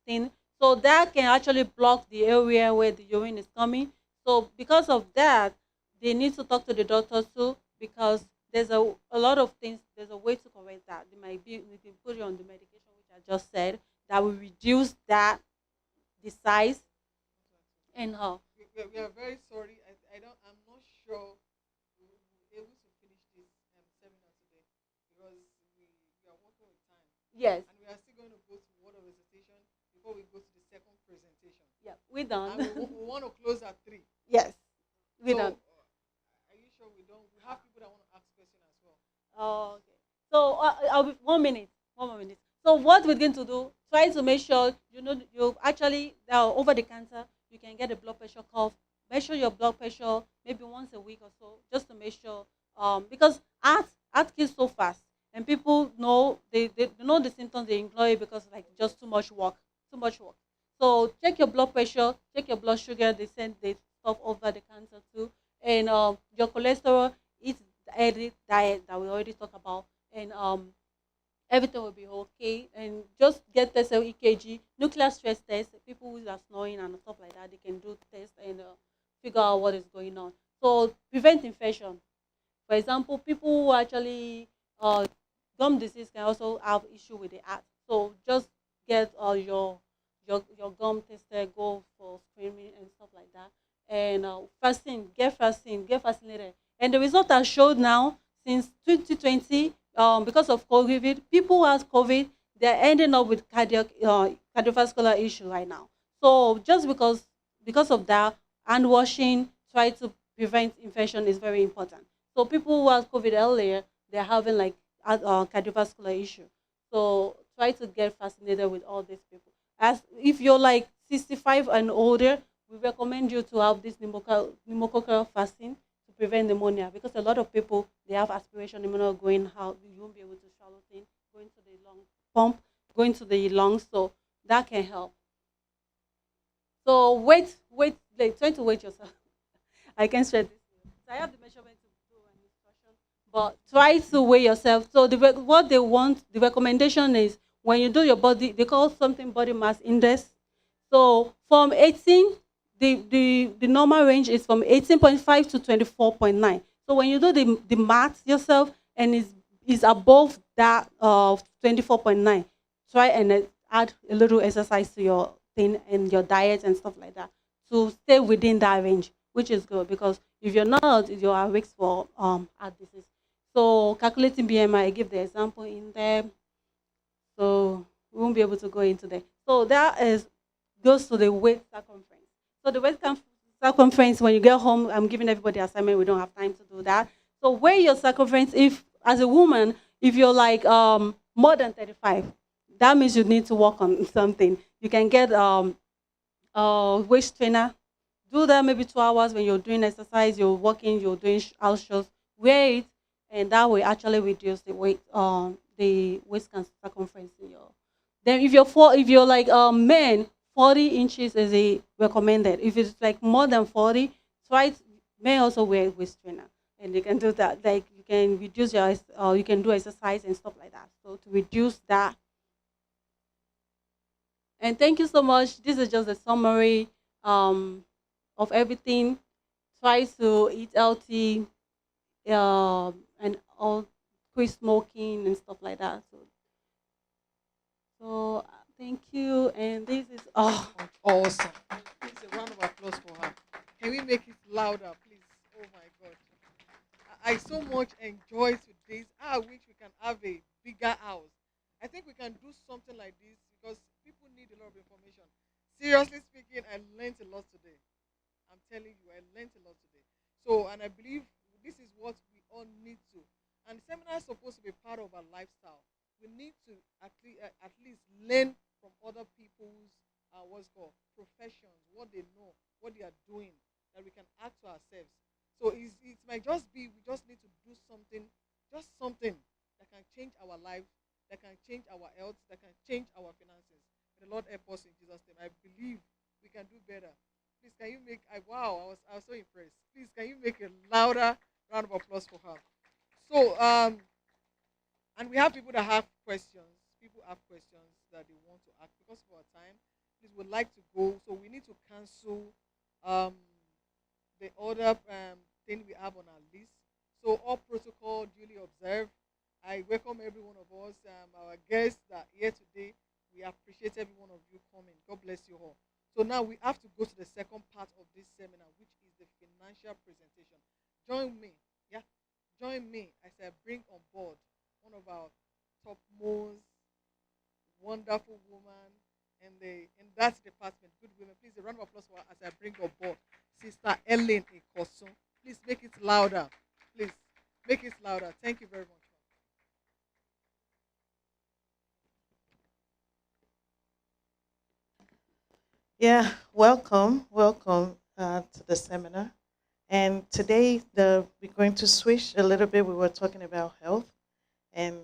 thing. So that can actually block the area where the urine is coming. So because of that, they need to talk to the doctor too because there's a lot of things. There's a way to correct that. They might be we can put you on the medication which I just said that will reduce that the size and how. We are very sorry. I don't. I'm not sure we will be able to finish this seminar today because we are working with time, Yes. and we are still going to go to word of recitation before we go to the second presentation. Yeah, we're And done. we want to close at 3. Yes, we're So, done. are you sure we don't? We have people that want to ask questions as well. Oh, okay. So I'll be 1 minute. 1 more minute. So what we're going to do? Try to make sure you know you actually over the counter. You can get a blood pressure cuff. Measure your blood pressure maybe once a week or so, just to make sure. Because art kills so fast, and people know they know the symptoms they ignore it because like just too much work, too much work. So check your blood pressure, check your blood sugar. They send the stuff over the counter too, and your cholesterol. Eat the healthy diet that we already talked about, and everything will be okay. And just get tested EKG, nuclear stress test. People who are snoring and stuff like that, they can do test and figure out what is going on. So prevent infection. For example, people who actually gum disease can also have issue with the heart. So just get your gum tested, go for screening and stuff like that. And get vaccinated. And the result has showed now since 2020, because of COVID, people who has COVID, they're ending up with cardiovascular issue right now. So just because of that, hand washing, try to prevent infection is very important. So people who had COVID earlier, they're having like cardiovascular issue. So try to get fascinated with all these people. As if you're like 65 and older, we recommend you to have this pneumococcal fasting to prevent pneumonia, because a lot of people, they have aspiration pneumonia going out, you won't be able to swallow things, going to the lung pump, going to the lungs, so that can help. So like try to wait yourself. I can share this. So I have the measurement to do an instruction, but try to weigh yourself. So what they want, the recommendation is when you do your body, they call something body mass index. So from 18, the normal range is from 18.5 to 24.9. So when you do the math yourself and is above that of 24.9, try and add a little exercise to your thing and your diet and stuff like that to stay within that range, which is good, because if you're not, you're at risk for heart disease. So calculating BMI, I give the example in there, so we won't be able to go into that. So that is goes to the weight circumference. So the circumference, when you get home, I'm giving everybody assignment. We don't have time to do that. So weigh your circumference. If as a woman, if you're like more than 35, that means you need to work on something. You can get waist trainer. Do that maybe 2 hours when you're doing exercise, you're working, you're doing house shows. Wear it, and that will actually reduce the weight, the waist circumference in your. Then if you're like men, 40 inches is a recommended. If it's like more than 40, try. Men also wear waist trainer, and you can do that. Like you can reduce your, you can do exercise and stuff like that. So to reduce that. And thank you so much. This is just a summary um, of everything. Try to eat healthy, and all, quit smoking and stuff like that. So thank you. And this is Awesome. Please, a round of applause for her. Can we make it louder, please? Oh my God. I so much enjoy today's. I wish we can have a bigger house. I think we can do something like this because people need a lot of information. Seriously speaking, I learned a lot today. I'm telling you, I learned a lot today. So, and I believe this is what we all need to. And seminar is supposed to be part of our lifestyle. We need to at least learn from other people's what's called professions, what they know, what they are doing, that we can add to ourselves. So it might just be we just need to do something, just something that can change our life, that can change our health, that can change our finances. May the Lord help us in Jesus' name. I believe we can do better. Please, can you make? Wow, I was so impressed. Please, can you make a louder round of applause for her? So, and we have people that have questions. People have questions that they want to ask because of our time. Please, would like to go, so we need to cancel um, the other thing we have on our list. So, all protocol duly observed. I welcome every one of us, our guests that are here today. We appreciate every one of you coming. God bless you all. So now we have to go to the second part of this seminar, which is the financial presentation. Join me, yeah, join me as I bring on board one of our topmost wonderful woman in that department, good women. Please, a round of applause for her as I bring on board Sister Ellen Ikosun. Please make it louder. Please make it louder. Thank you very much. Yeah, welcome to the seminar. And today, we're going to switch a little bit. We were talking about health, and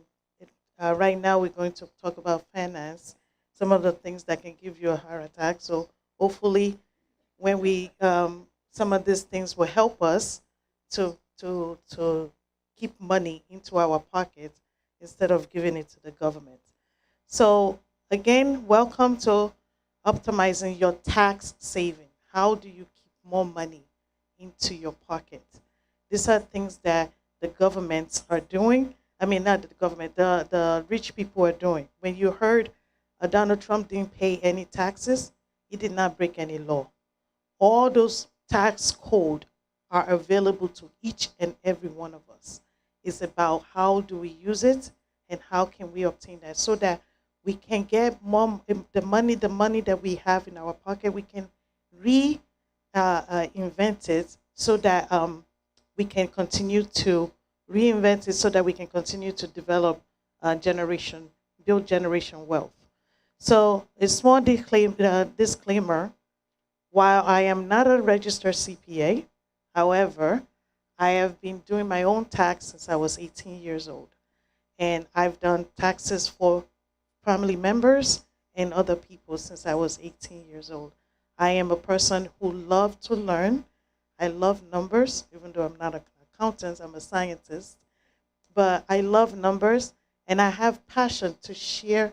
right now we're going to talk about finance. Some of the things that can give you a heart attack. So hopefully, when we some of these things will help us to keep money into our pocket instead of giving it to the government. So again, welcome to optimizing your tax saving. How do you keep more money into your pocket? These are things that the governments are doing. I mean, not the government, the rich people are doing. When you heard Donald Trump didn't pay any taxes, he did not break any law. All those tax code are available to each and every one of us. It's about how do we use it and how can we obtain that so that we can get more the money that we have in our pocket. We can invent it so that we can continue to reinvent it so that we can continue to develop generation build generation wealth. So a small disclaimer, while I am not a registered CPA, however, I have been doing my own tax since I was 18 years old. And I've done taxes for family members and other people since I was 18 years old. I am a person who loves to learn. I love numbers, even though I'm not an accountant, I'm a scientist. But I love numbers and I have passion to share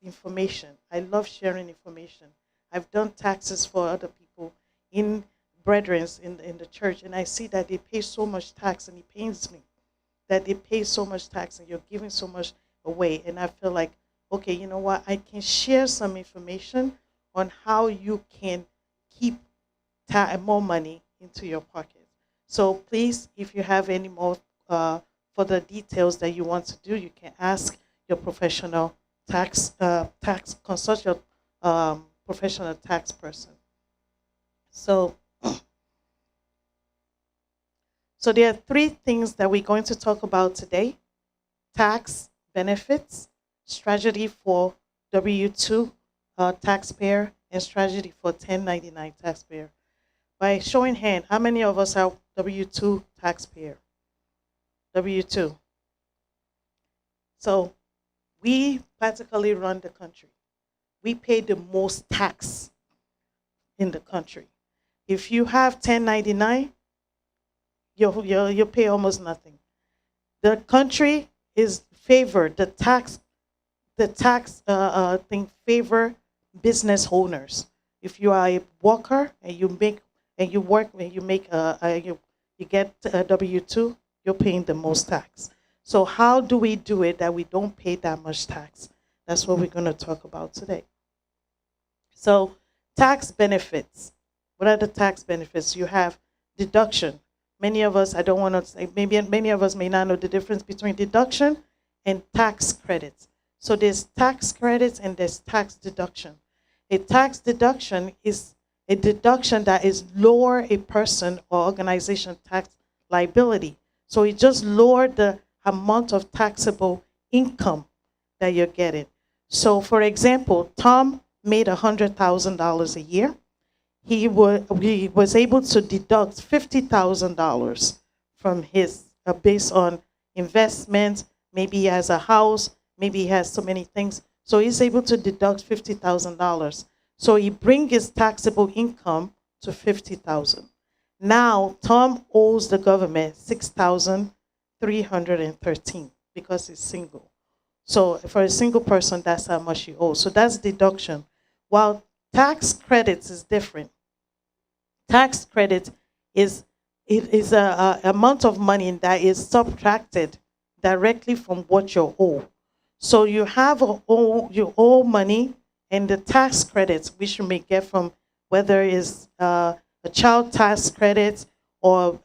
information. I love sharing information. I've done taxes for other people in brethrens in the church, and I see that they pay so much tax, and it pains me that they pay so much tax and you're giving so much away. And I feel like, okay, you know what? I can share some information on how you can keep more money into your pocket. So please, if you have any more further details that you want to do, you can ask your professional consult your professional tax person. So, so there are three things that we're going to talk about today: tax benefits, strategy for W-2 taxpayer, and strategy for 1099 taxpayer. By showing hand, how many of us are W-2 taxpayer? W-2. So we practically run the country. We pay the most tax in the country. If you have 1099, you pay almost nothing. The country is favored, the tax thing favor business owners. If you are a worker and you work and you make you get a W-2, you're paying the most tax. So how do we do it that we don't pay that much tax? That's what we're going to talk about today. So tax benefits. What are the tax benefits? You have deduction. Many of us, I don't want to say, maybe many of us may not know the difference between deduction and tax credits. So there's tax credits and there's tax deduction. A tax deduction is a deduction that is lower a person or organization tax liability. So it just lowered the amount of taxable income that you're getting. So for example, Tom made $100,000 a year. He was able to deduct $50,000 from his based on investments. Maybe he has a house, maybe he has so many things. So he's able to deduct $50,000. So he brings his taxable income to $50,000. Now Tom owes the government $6,313 because he's single. So for a single person, that's how much he owes. So that's deduction. While tax credits is different. Tax credit is a amount of money that is subtracted directly from what you owe. So you you owe money, and the tax credits which you may get from whether it's a child tax credit or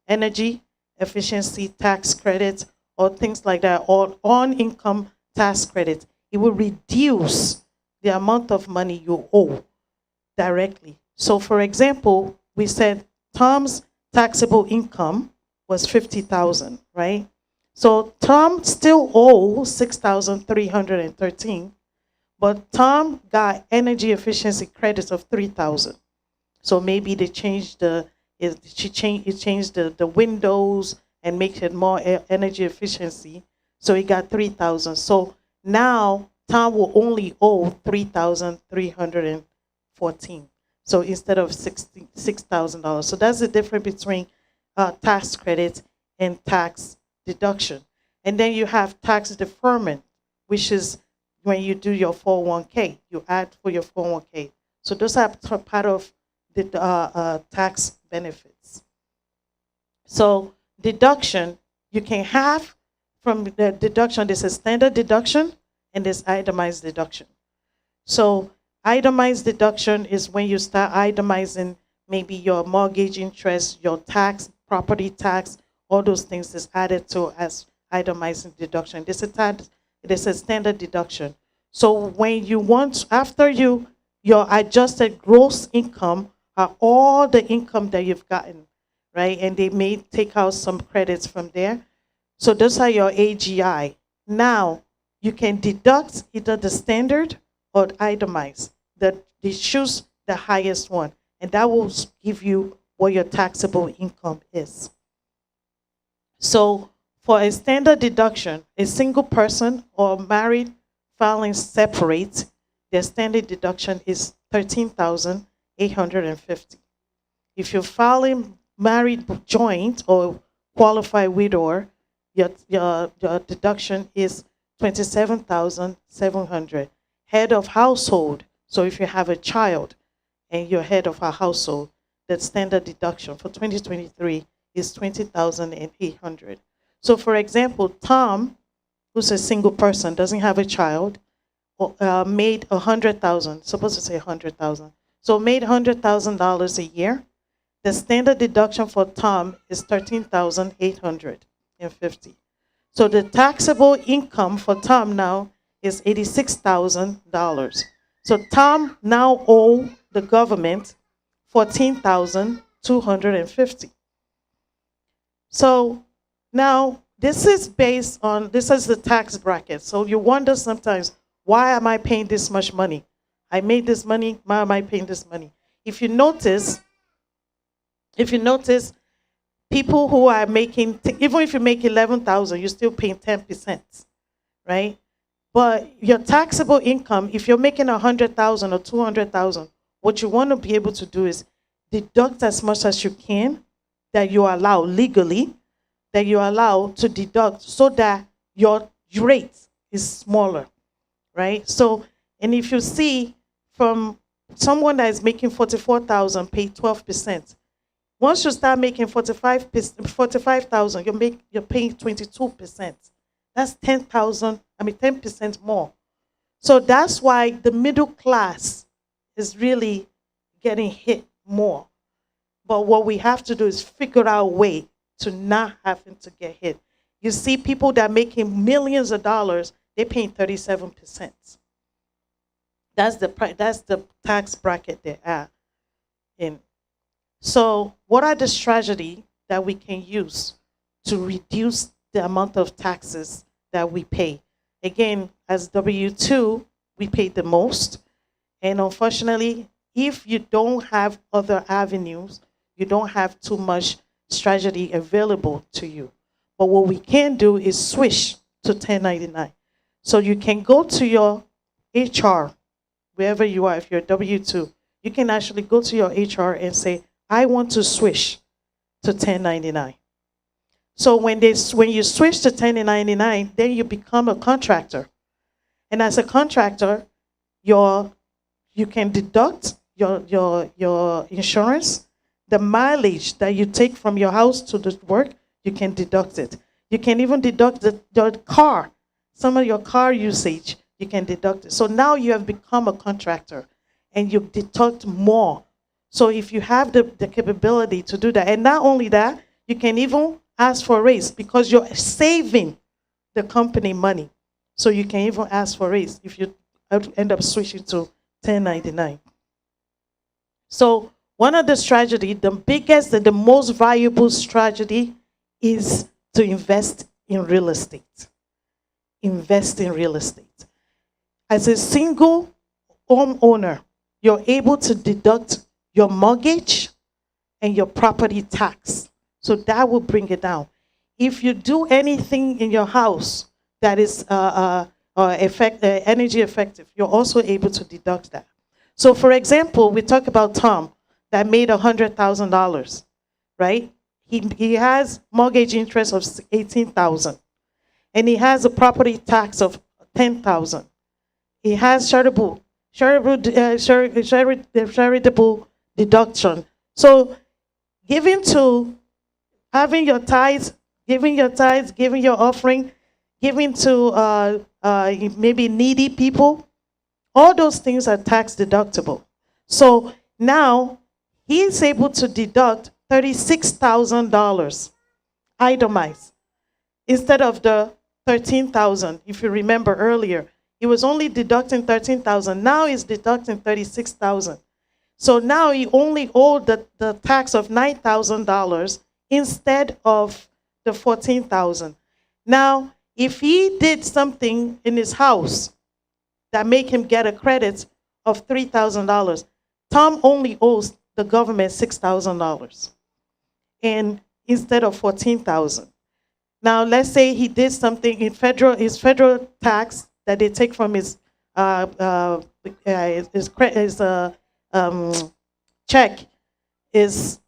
energy efficiency tax credit or things like that, or on-income tax credit, it will reduce the amount of money you owe directly. So for example, we said Tom's taxable income was $50,000, right? So Tom still owes $6,313, but Tom got energy efficiency credits of $3,000. So maybe they changed the windows and make it more energy efficiency. So he got $3,000. So now Tom will only owe $3,314. So instead of $6,000. So that's the difference between tax credit and tax deduction. And then you have tax deferment, which is when you do your 401k, you add for your 401k. So those are part of the tax benefits. So deduction, you can have from the deduction, there's a standard deduction and there's itemized deduction. So itemized deduction is when you start itemizing maybe your mortgage interest, your tax, property tax, all those things is added to as itemizing deduction. This is a standard deduction. So when you want, after your adjusted gross income are all the income that you've gotten, right? And they may take out some credits from there. So those are your AGI. Now, you can deduct either the standard or itemized. They choose the highest one, and that will give you what your taxable income is. So for a standard deduction, a single person or married filing separate, their standard deduction is 13,850. If you're filing married joint or qualified widower, your deduction is 27,700. Head of household, so if you have a child and you're head of a household, the standard deduction for 2023 is 20,800. So for example, Tom, who's a single person, doesn't have a child, made 100,000, supposed to say 100,000. So made $100,000 a year. The standard deduction for Tom is 13,850. So the taxable income for Tom now is $86,000. So Tom now owe the government 14,250. So now this is the tax bracket. So you wonder sometimes, why am I paying this much money? I made this money, why am I paying this money? If you notice, people who are making, even if you make 11,000, you're still paying 10%, right? But your taxable income, if you're making 100,000 or 200,000, what you want to be able to do is deduct as much as you can that you allow legally, that you allow to deduct so that your rate is smaller, right? So, and if you see from someone that is making 44,000 pay 12%, once you start making 45,000, you're paying 22%. That's 10% more. So that's why the middle class is really getting hit more. But what we have to do is figure out a way to not having to get hit. You see people that are making millions of dollars, they're paying 37%. That's the tax bracket they are in. So what are the strategies that we can use to reduce the amount of taxes that we pay? Again, as W-2, we pay the most. And unfortunately, if you don't have other avenues, you don't have too much strategy available to you. But what we can do is switch to 1099. So you can go to your HR, wherever you are, if you're W-2, you can actually go to your HR and say, I want to switch to 1099. So when you switch to 1099, then you become a contractor. And as a contractor, you can deduct your insurance, the mileage that you take from your house to the work, you can deduct it. You can even deduct the car, some of your car usage, you can deduct it. So now you have become a contractor and you deduct more. So if you have the capability to do that, and not only that, you can even ask for a raise because you're saving the company money. So you can even ask for a raise if you end up switching to 1099. So one of the strategy, the biggest and the most valuable strategy is to invest in real estate. Invest in real estate. As a single homeowner, you're able to deduct your mortgage and your property tax. So that will bring it down. If you do anything in your house that is energy effective, you're also able to deduct that. So for example, we talk about Tom that made $100,000, right? He has mortgage interest of $18,000, and he has a property tax of $10,000. He has charitable deduction. So having your tithes, giving your offering, giving to maybe needy people, all those things are tax deductible. So now he's able to deduct $36,000 itemized instead of the 13,000. If you remember earlier, he was only deducting 13,000. Now he's deducting 36,000. So now he only owed the tax of $9,000 instead of the 14,000. Now, If he did something in his house that make him get a credit of $3,000, Tom only owes the government $6,000, and instead of 14,000. Now, let's say he did something in his federal tax that they take from his um, check is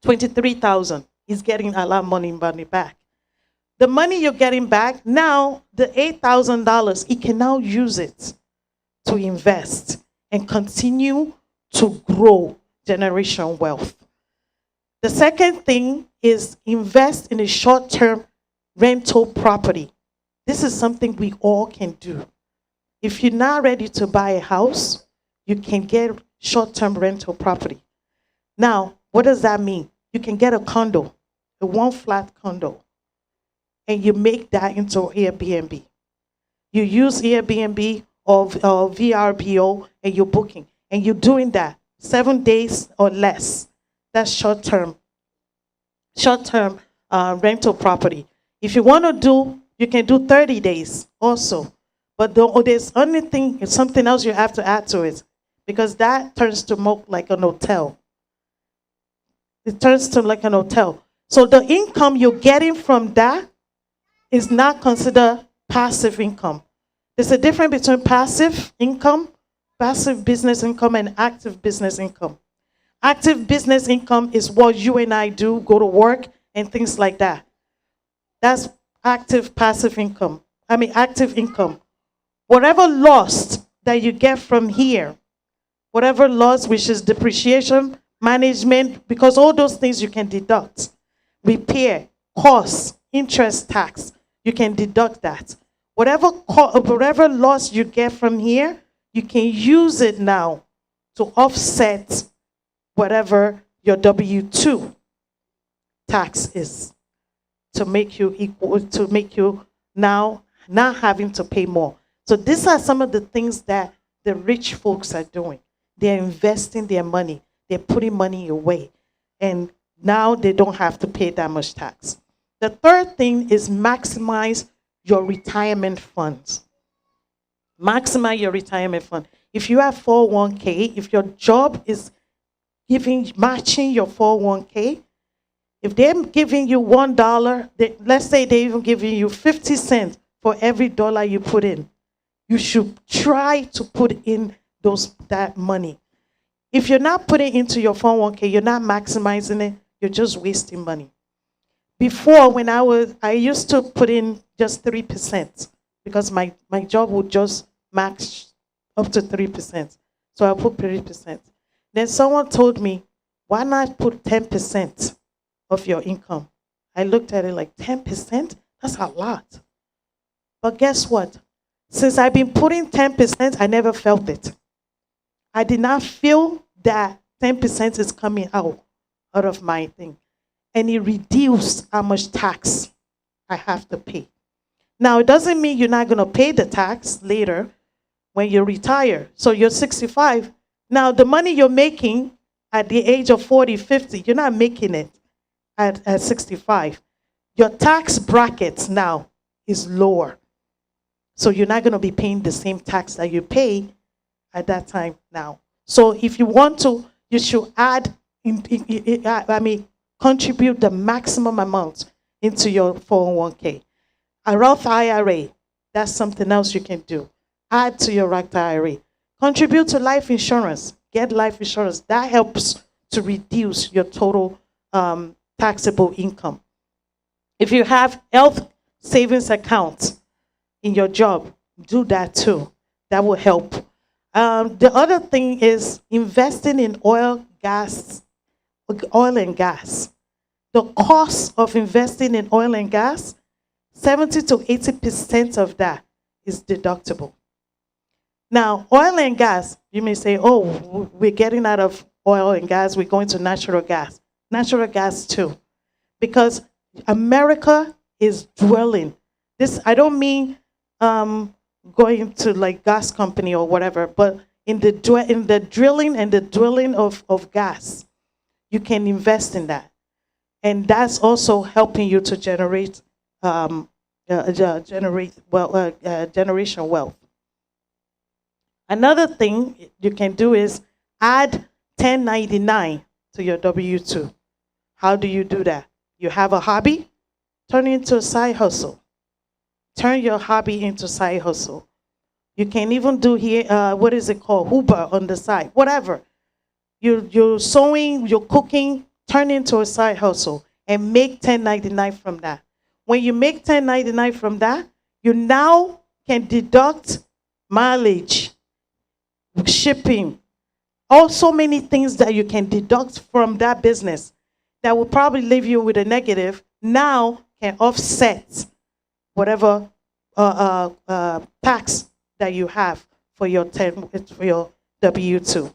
23,000. He's getting a lot of money back. The money you're getting back now, the $8,000, he can now use it to invest and continue to grow generation wealth. The second thing is invest in a short-term rental property. This is something we all can do. If you're not ready to buy a house, you can get short-term rental property. Now, what does that mean? You can get a condo, a one-flat condo, and you make that into Airbnb. You use Airbnb or VRBO and you're booking, and you're doing that 7 days or less. That's short-term rental property. If you want to do, you can do 30 days also. But there's only thing, something else you have to add to it, because that turns to more like an hotel. It turns to like an hotel. So the income you're getting from that is not considered passive income. There's a difference between passive income, passive business income, and active business income. Active business income is what you and I do, go to work and things like that. That's active income. Whatever loss that you get from here, whatever loss, which is depreciation, management, because all those things you can deduct. Repair, costs, interest, tax, you can deduct that. Whatever loss you get from here, you can use it now to offset whatever your W-2 tax is, to make you now not having to pay more. So these are some of the things that the rich folks are doing. They're investing their money. They're putting money away. And now they don't have to pay that much tax. The third thing is maximize your retirement funds. Maximize your retirement fund. If you have 401k, if your job is matching your 401k, if they're giving you $1, let's say they're even giving you 50 cents for every dollar you put in, you should try to put in that money. If you're not putting into your 401k, you're not maximizing it, you're just wasting money. Before, when I used to put in just 3% because my job would just max up to 3%. So I put 3%. Then someone told me, why not put 10% of your income? I looked at it like, 10%? That's a lot. But guess what? Since I've been putting 10%, I never felt it. I did not feel that 10% is coming out of my thing. And it reduced how much tax I have to pay. Now, it doesn't mean you're not going to pay the tax later when you retire. So you're 65. Now, the money you're making at the age of 40, 50, you're not making it at 65. Your tax brackets now is lower. So you're not going to be paying the same tax that you pay at that time now. So if you want to, you should contribute the maximum amount into your 401k. A Roth IRA, that's something else you can do. Add to your Roth IRA. Contribute to life insurance. Get life insurance. That helps to reduce your total taxable income. If you have health savings accounts in your job, do that too. That will help. The other thing is investing in oil and gas. The cost of investing in oil and gas, 70 to 80% of that is deductible. Now, oil and gas, you may say, oh, we're getting out of oil and gas, we're going to natural gas. Natural gas too. Because America is dwelling. This, I don't mean going to like gas company or whatever, but in the drilling and the drilling of gas, you can invest in that. And that's also helping you to generate generate generation wealth. Another thing you can do is add 1099 to your W-2. How do you do that? You have a hobby, turn it into a side hustle. Turn your hobby into side hustle. You can even do here, what is it called? Uber on the side, whatever. You're sewing, you're cooking, turn into a side hustle and make 1099 from that. When you make 1099 from that, you now can deduct mileage, shipping, so many things that you can deduct from that business that will probably leave you with a negative, now can offset whatever tax that you have for your W-2.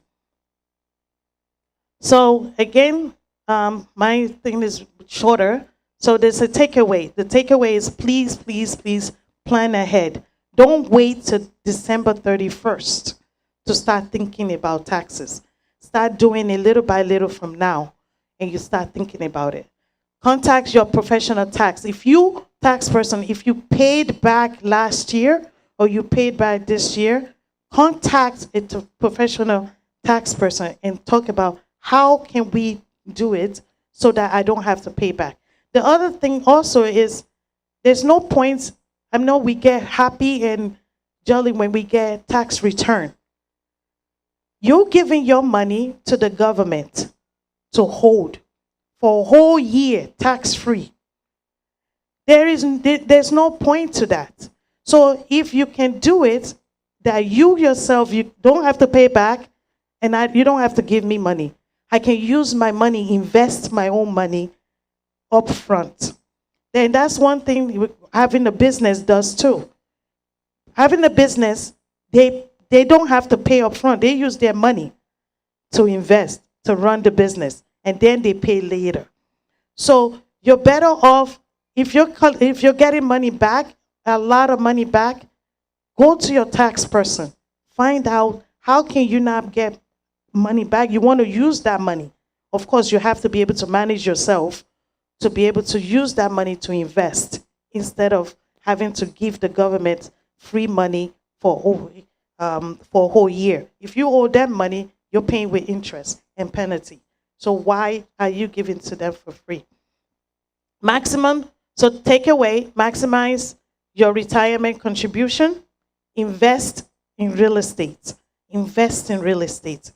So again, my thing is shorter. So there's a takeaway. The takeaway is please, please, please plan ahead. Don't wait till December 31st to start thinking about taxes. Start doing it little by little from now, and you start thinking about it. Contact your professional tax. If you, tax person, if you paid back last year or you paid back this year, contact a professional tax person and talk about how can we do it so that I don't have to pay back. The other thing also is there's no point, I know we get happy and jolly when we get tax return. You're giving your money to the government to hold for a whole year, tax-free. There's no point to that. So if you can do it, that you yourself, you don't have to pay back, and you don't have to give me money. I can use my money, invest my own money up front. Then that's one thing having a business does too. Having a business, they don't have to pay up front. They use their money to invest, to run the business, and then they pay later. So you're better off if you're getting money back, a lot of money back, go to your tax person. Find out how can you not get money back. You want to use that money. Of course, you have to be able to manage yourself to be able to use that money to invest instead of having to give the government free money for a whole year. If you owe them money, you're paying with interest and penalty. So why are you giving to them for free? So take away, maximize your retirement contribution, invest in real estate. Invest in real estate.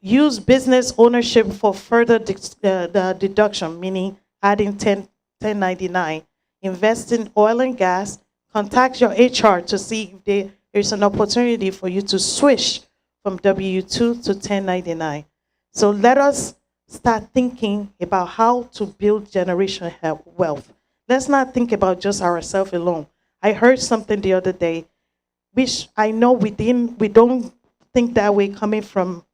Use business ownership for further deduction, meaning adding 1099. Invest in oil and gas. Contact your HR to see if there is an opportunity for you to switch from W-2 to 1099. So let us start thinking about how to build generational wealth. Let's not think about just ourselves alone. I heard something the other day, which I know we don't think that way coming from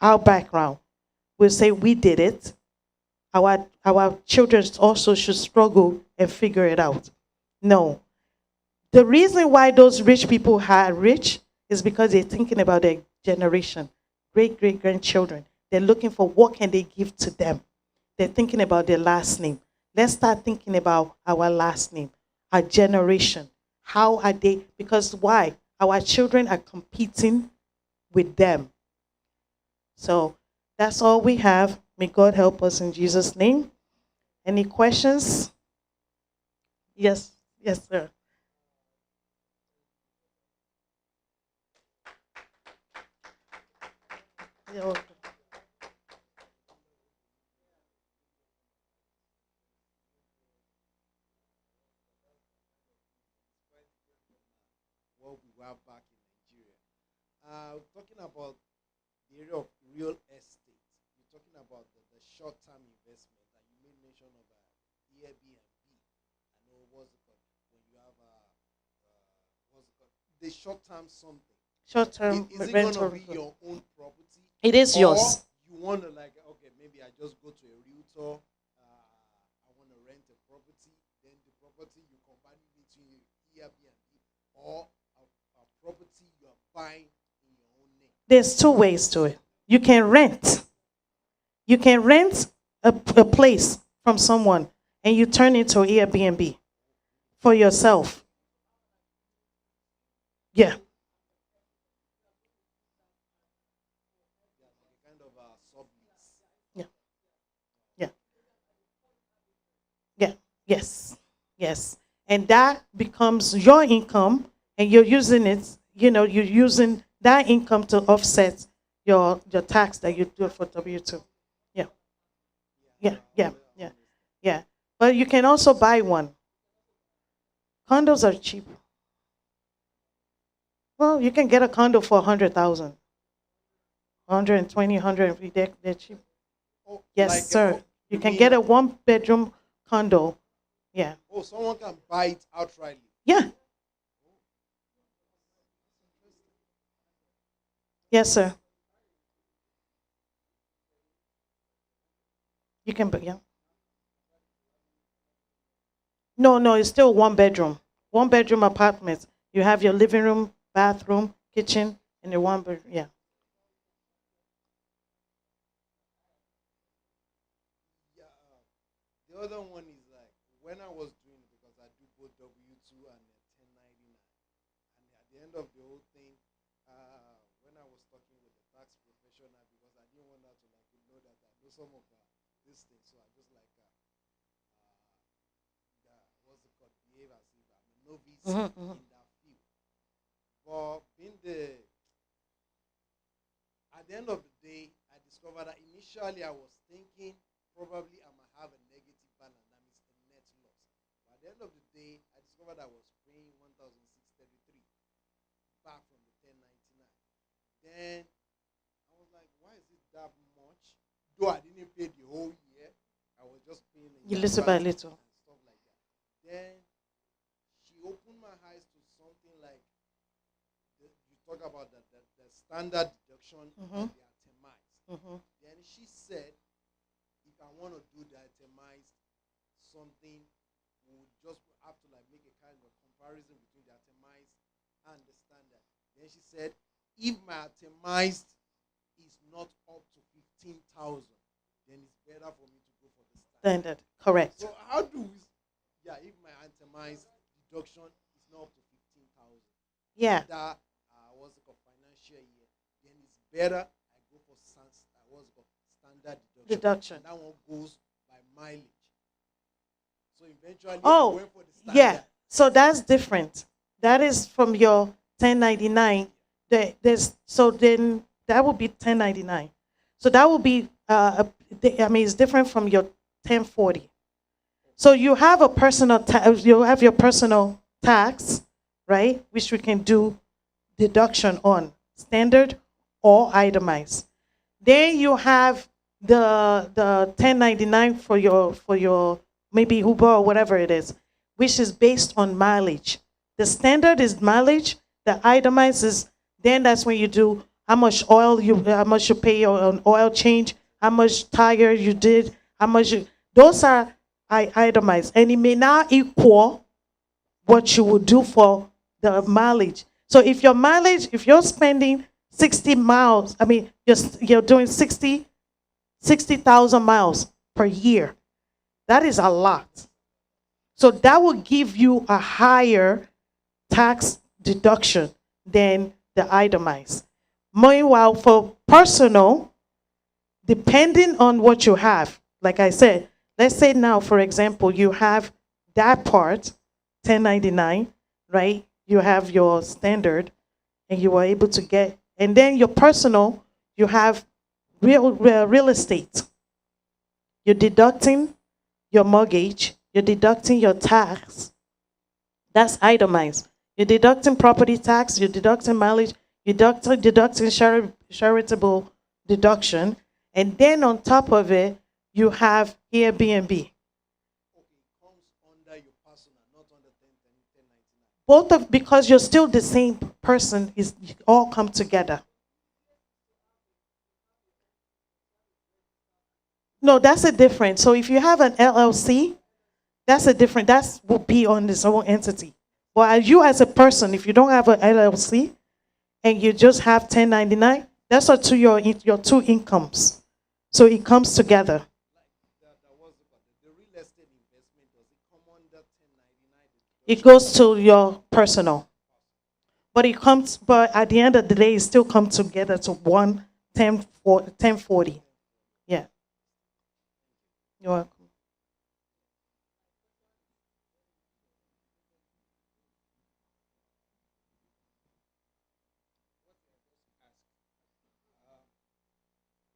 our background. We'll say we did it. Our children also should struggle and figure it out. No. The reason why those rich people are rich is because they're thinking about their generation, great-great-grandchildren. They're looking for what can they give to them. They're thinking about their last name. Let's start thinking about our last name, our generation. How are they? Because why? Our children are competing with them. So that's all we have. May God help us in Jesus' name. Any questions? Yes, sir. You're welcome. What we have back in Nigeria. Talking about the area of real estate, you're talking about the short-term investment, and you made mention of Airbnb. I know what's it called when you have what's it called the short-term something. Short-term Is it going to rental. be your own property? It is Or yours. you want to like, okay, maybe I just go to a realtor, I want to rent a property, then the property you combine it between Airbnb or a property you are buying in your own name. There's two ways to it. You can rent. You can rent a place from someone and you turn it to Airbnb for yourself. Yeah, Yeah, like a kind of sublease. yeah, yeah, yeah. Yes, yes. And that becomes your income, and you're using it. You're using that income to offset your tax that you do for W-2. Yeah, yeah, yeah, yeah, Understand. yeah. But you can also buy one. Condos are cheap. Well, you can get a condo for 100,000, 120, 150. They're cheap. Oh, Yes, like sir. oh, You you can mean get a one-bedroom condo. Yeah, oh, someone can buy it outrightly. yeah, yes, sir. You can, but yeah. No, no, it's still one bedroom. One bedroom apartment. You have your living room, bathroom, kitchen, and the one bedroom. Yeah. Yeah. The other one is like when I was doing it because I do both W-2 and 1099. And at the end of the whole thing, when I was talking with the tax professional, because I didn't want her to like know that I know some of these things, so I just like what's it called, behave as if I'm a novice Hmm, hmm. in that field. But being the at the end of the day, I discovered that initially I was thinking probably I might have a negative balance, that means a net loss. But at the end of the day, I discovered I was paying 1,633 back from the 1099. Then I was like, why is it that much? Though I didn't pay the whole year, I was just paying in You little by advance little. and stuff like that. Then she opened my eyes to something like you talk about the standard deduction Hmm, and the itemized. hmm. Then she said, if I want to do the itemized something, we would just have to like make a kind of comparison between the itemized and the standard. Then she said, if my itemized is not up to 15,000, then it's better for me to go for the standard. Standard. Correct. So how do we? Yeah, if my itemized deduction is not up to 15,000 in Yeah. that what's it called financial year, then it's better I go for what's it called standard deduction, Deduction. and that one goes by mileage. So eventually I Oh, went for the yeah. standard. So that's different. That is from your 1099. There's so then that would be 1099. So that would be I mean it's different from your 1040. So you have a personal you have your personal tax, right? Which we can do deduction on standard or itemized. Then you have the 1099 for your maybe Uber or whatever it is, which is based on mileage. The standard is mileage. The itemized is then that's when you do how much you pay on oil change, how much tire you did, how much you, those are itemized, and it may not equal what you would do for the mileage. So if you're spending 60 miles, I mean, you're doing 60,000 miles per year. That is a lot. So that will give you a higher tax deduction than the itemized. Meanwhile, for personal, depending on what you have, like I said, let's say now, for example, you have that part, 1099, right? You have your standard and you were able to get, and then your personal, you have real estate. You're deducting your mortgage, you're deducting your tax. That's itemized. You're deducting property tax, you're deducting mileage, deducting charitable deduction, and then on top of it, you have Airbnb. Okay, it comes under your personal, not under 1099. Both of because you're still the same person, is all come together. No, that's a different. So if you have an LLC, that's a different. That's will be on its own entity. Well, you as a person, if you don't have an LLC and you just have 1099, that's your two incomes. So it comes together. Like the what's it called? The real estate investment, does it come under 1099, the It goes to your personal. But at the end of the day, it still comes together to 1040. Yeah. You're welcome.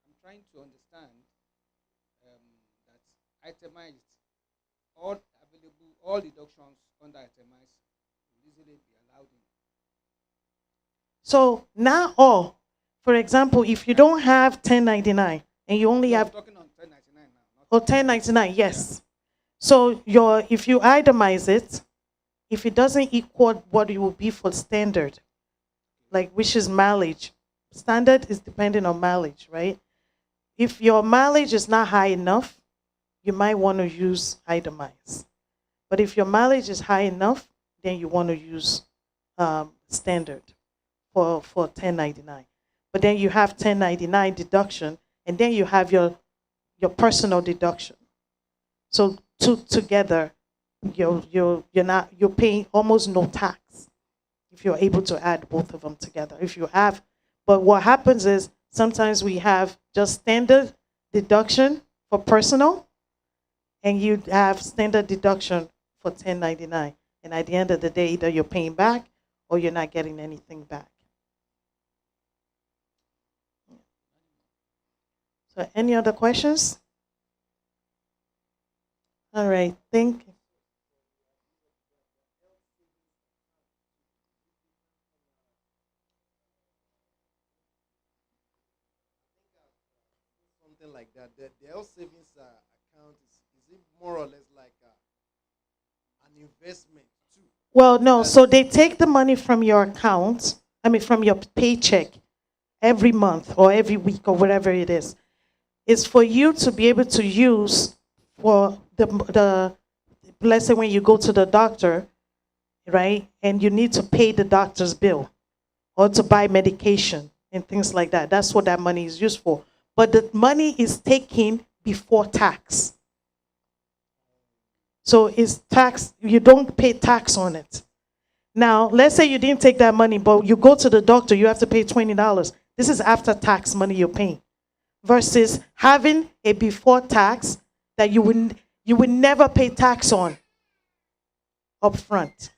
I'm trying to understand that itemized, all available, all deductions under itemized will easily be allowed in. So now, for example, if you don't have 1099 and you only No, I'm have talking on 1099 now, not 1099, yes. So if you itemize it, if it doesn't equal what it will be for standard, like which is mileage, standard is depending on mileage, right? If your mileage is not high enough, you might want to use itemize. But if your mileage is high enough, then you want to use standard for 1099. But then you have 1099 deduction, and then you have your personal deduction. So two together, you're paying almost no tax if you're able to add both of them together. But what happens is sometimes we have just standard deduction for personal, and you have standard deduction for 1099. And at the end of the day, either you're paying back or you're not getting anything back. So any other questions? All right, thank you. Something like that. The health savings account is it more or less like an investment too? Well, no, That so they take the money from your account, from your paycheck every month or every week or whatever it is. It's for you to be able to use for the let's say when you go to the doctor, right? And you need to pay the doctor's bill or to buy medication and things like that. That's what that money is used for. But the money is taken before tax. So it's tax, you don't pay tax on it. Now, let's say you didn't take that money, but you go to the doctor, you have to pay $20. This is after tax money you're paying. Versus having a before tax that you would never pay tax on up front.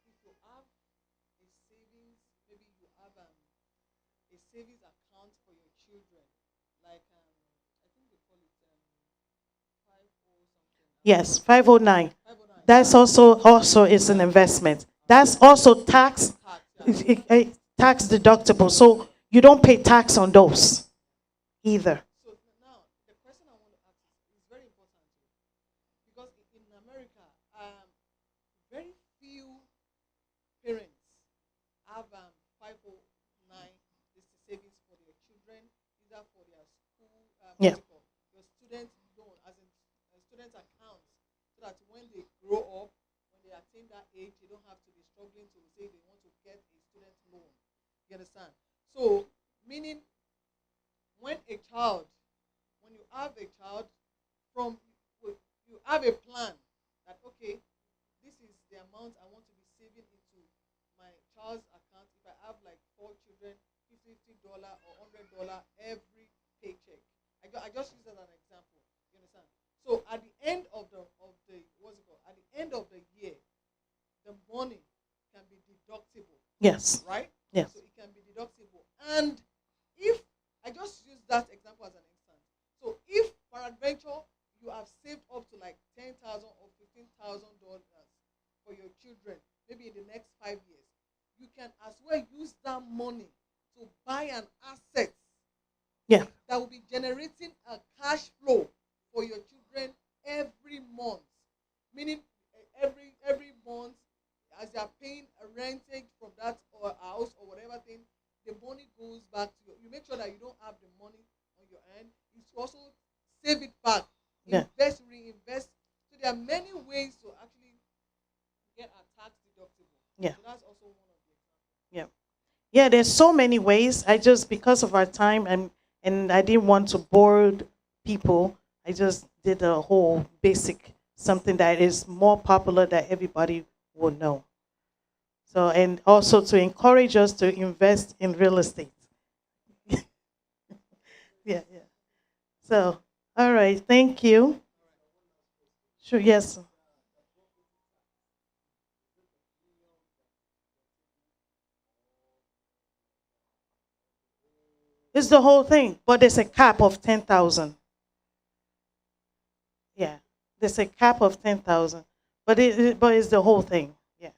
If you have a savings, maybe you have a savings account for your children, like I think they call it 50 something. Yes, 509. 509. That's also is an investment. That's also tax Tax, yeah. tax deductible. So you don't pay tax on those either. So now the question I want to ask is very important because in America, very few parents have 509. This is savings for their children, either for their school, Yeah. your student loan, as in student accounts, so that when they grow up, when they attain that age, they don't have to be struggling to say they want to get a student loan. You understand? So, meaning when you have a child, from you have a plan that okay, this is the amount I want to be saving into my child's account. If I have like 4 children, $50 or $100 every paycheck. I just use that as an example. You understand? So at the end of the what's it called? At the end of the year, the money can be deductible, Yes. right? Yes. So it can be deductible. And if I just use that example as an instance, so if peradventure you have saved up to like $10,000 or $15,000 for your children, maybe in the next 5 years, you can as well use that money to buy an asset Yeah. that will be generating a cash flow for your children every month. Meaning every month, as they are paying a rentage from that or house or whatever thing, the money goes back to you. You make sure that you don't have the money on your end. You also save it back, Yeah. invest, reinvest. So there are many ways to actually get a tax deductible. Yeah. So that's also one of the examples. Yeah. Yeah, there's so many ways. I just, because of our time, and I didn't want to bore people, I just did a whole basic something that is more popular that everybody will know. So, and also to encourage us to invest in real estate. Yeah, yeah. So, all right, thank you. Sure, yes. It's the whole thing, but there's a cap of 10,000. Yeah, there's a cap of 10,000, but but it's the whole thing. Yeah,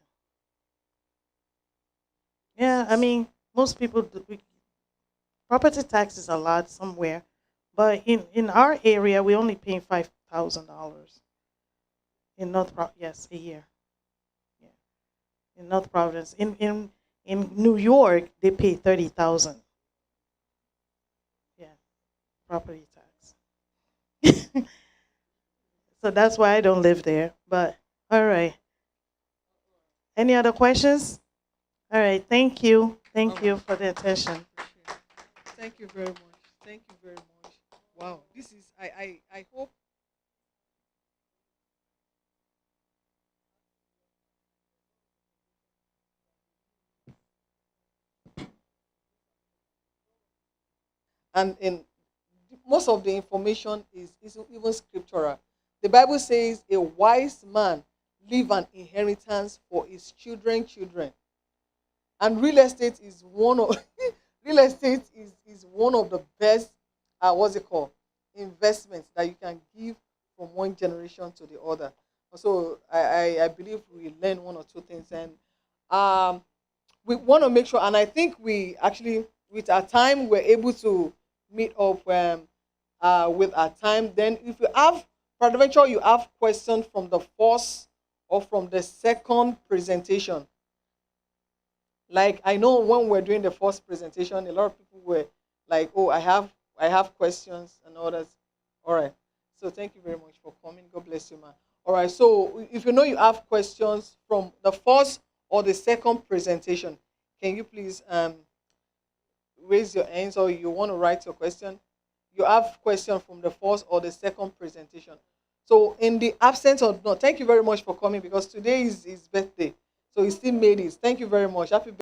yeah. I mean, most people property tax is a lot somewhere, but in our area we only pay $5,000 in yes, a year. Yeah, in North Providence. In New York they pay 30,000. Yeah, property tax. So that's why I don't live there. But all right. Any other questions? All right. Thank you. All Thank right. you for the attention. Appreciate it. Thank you very much. Thank you very much. Wow. This is I hope. And in most of the information is even scriptural. The Bible says a wise man leave an inheritance for his children. And real estate is one of real estate is one of the best what's it called, investments that you can give from one generation to the other. So I believe we learn one or two things, and um we want to make sure, and I think we actually, with our time, we're able to meet up with our time. Then if you have, peradventure you have questions from the first or from the second presentation, like I know when we're doing the first presentation, a lot of people were like, oh, I have questions and others. All right, so thank you very much for coming. God bless you, man. All right, so if you know you have questions from the first or the second presentation, can you please raise your hands, or you want to write your question? You have question from the first or the second presentation. So in the absence of, no, thank you very much for coming, because today is his birthday. So he still made it. Thank you very much. Happy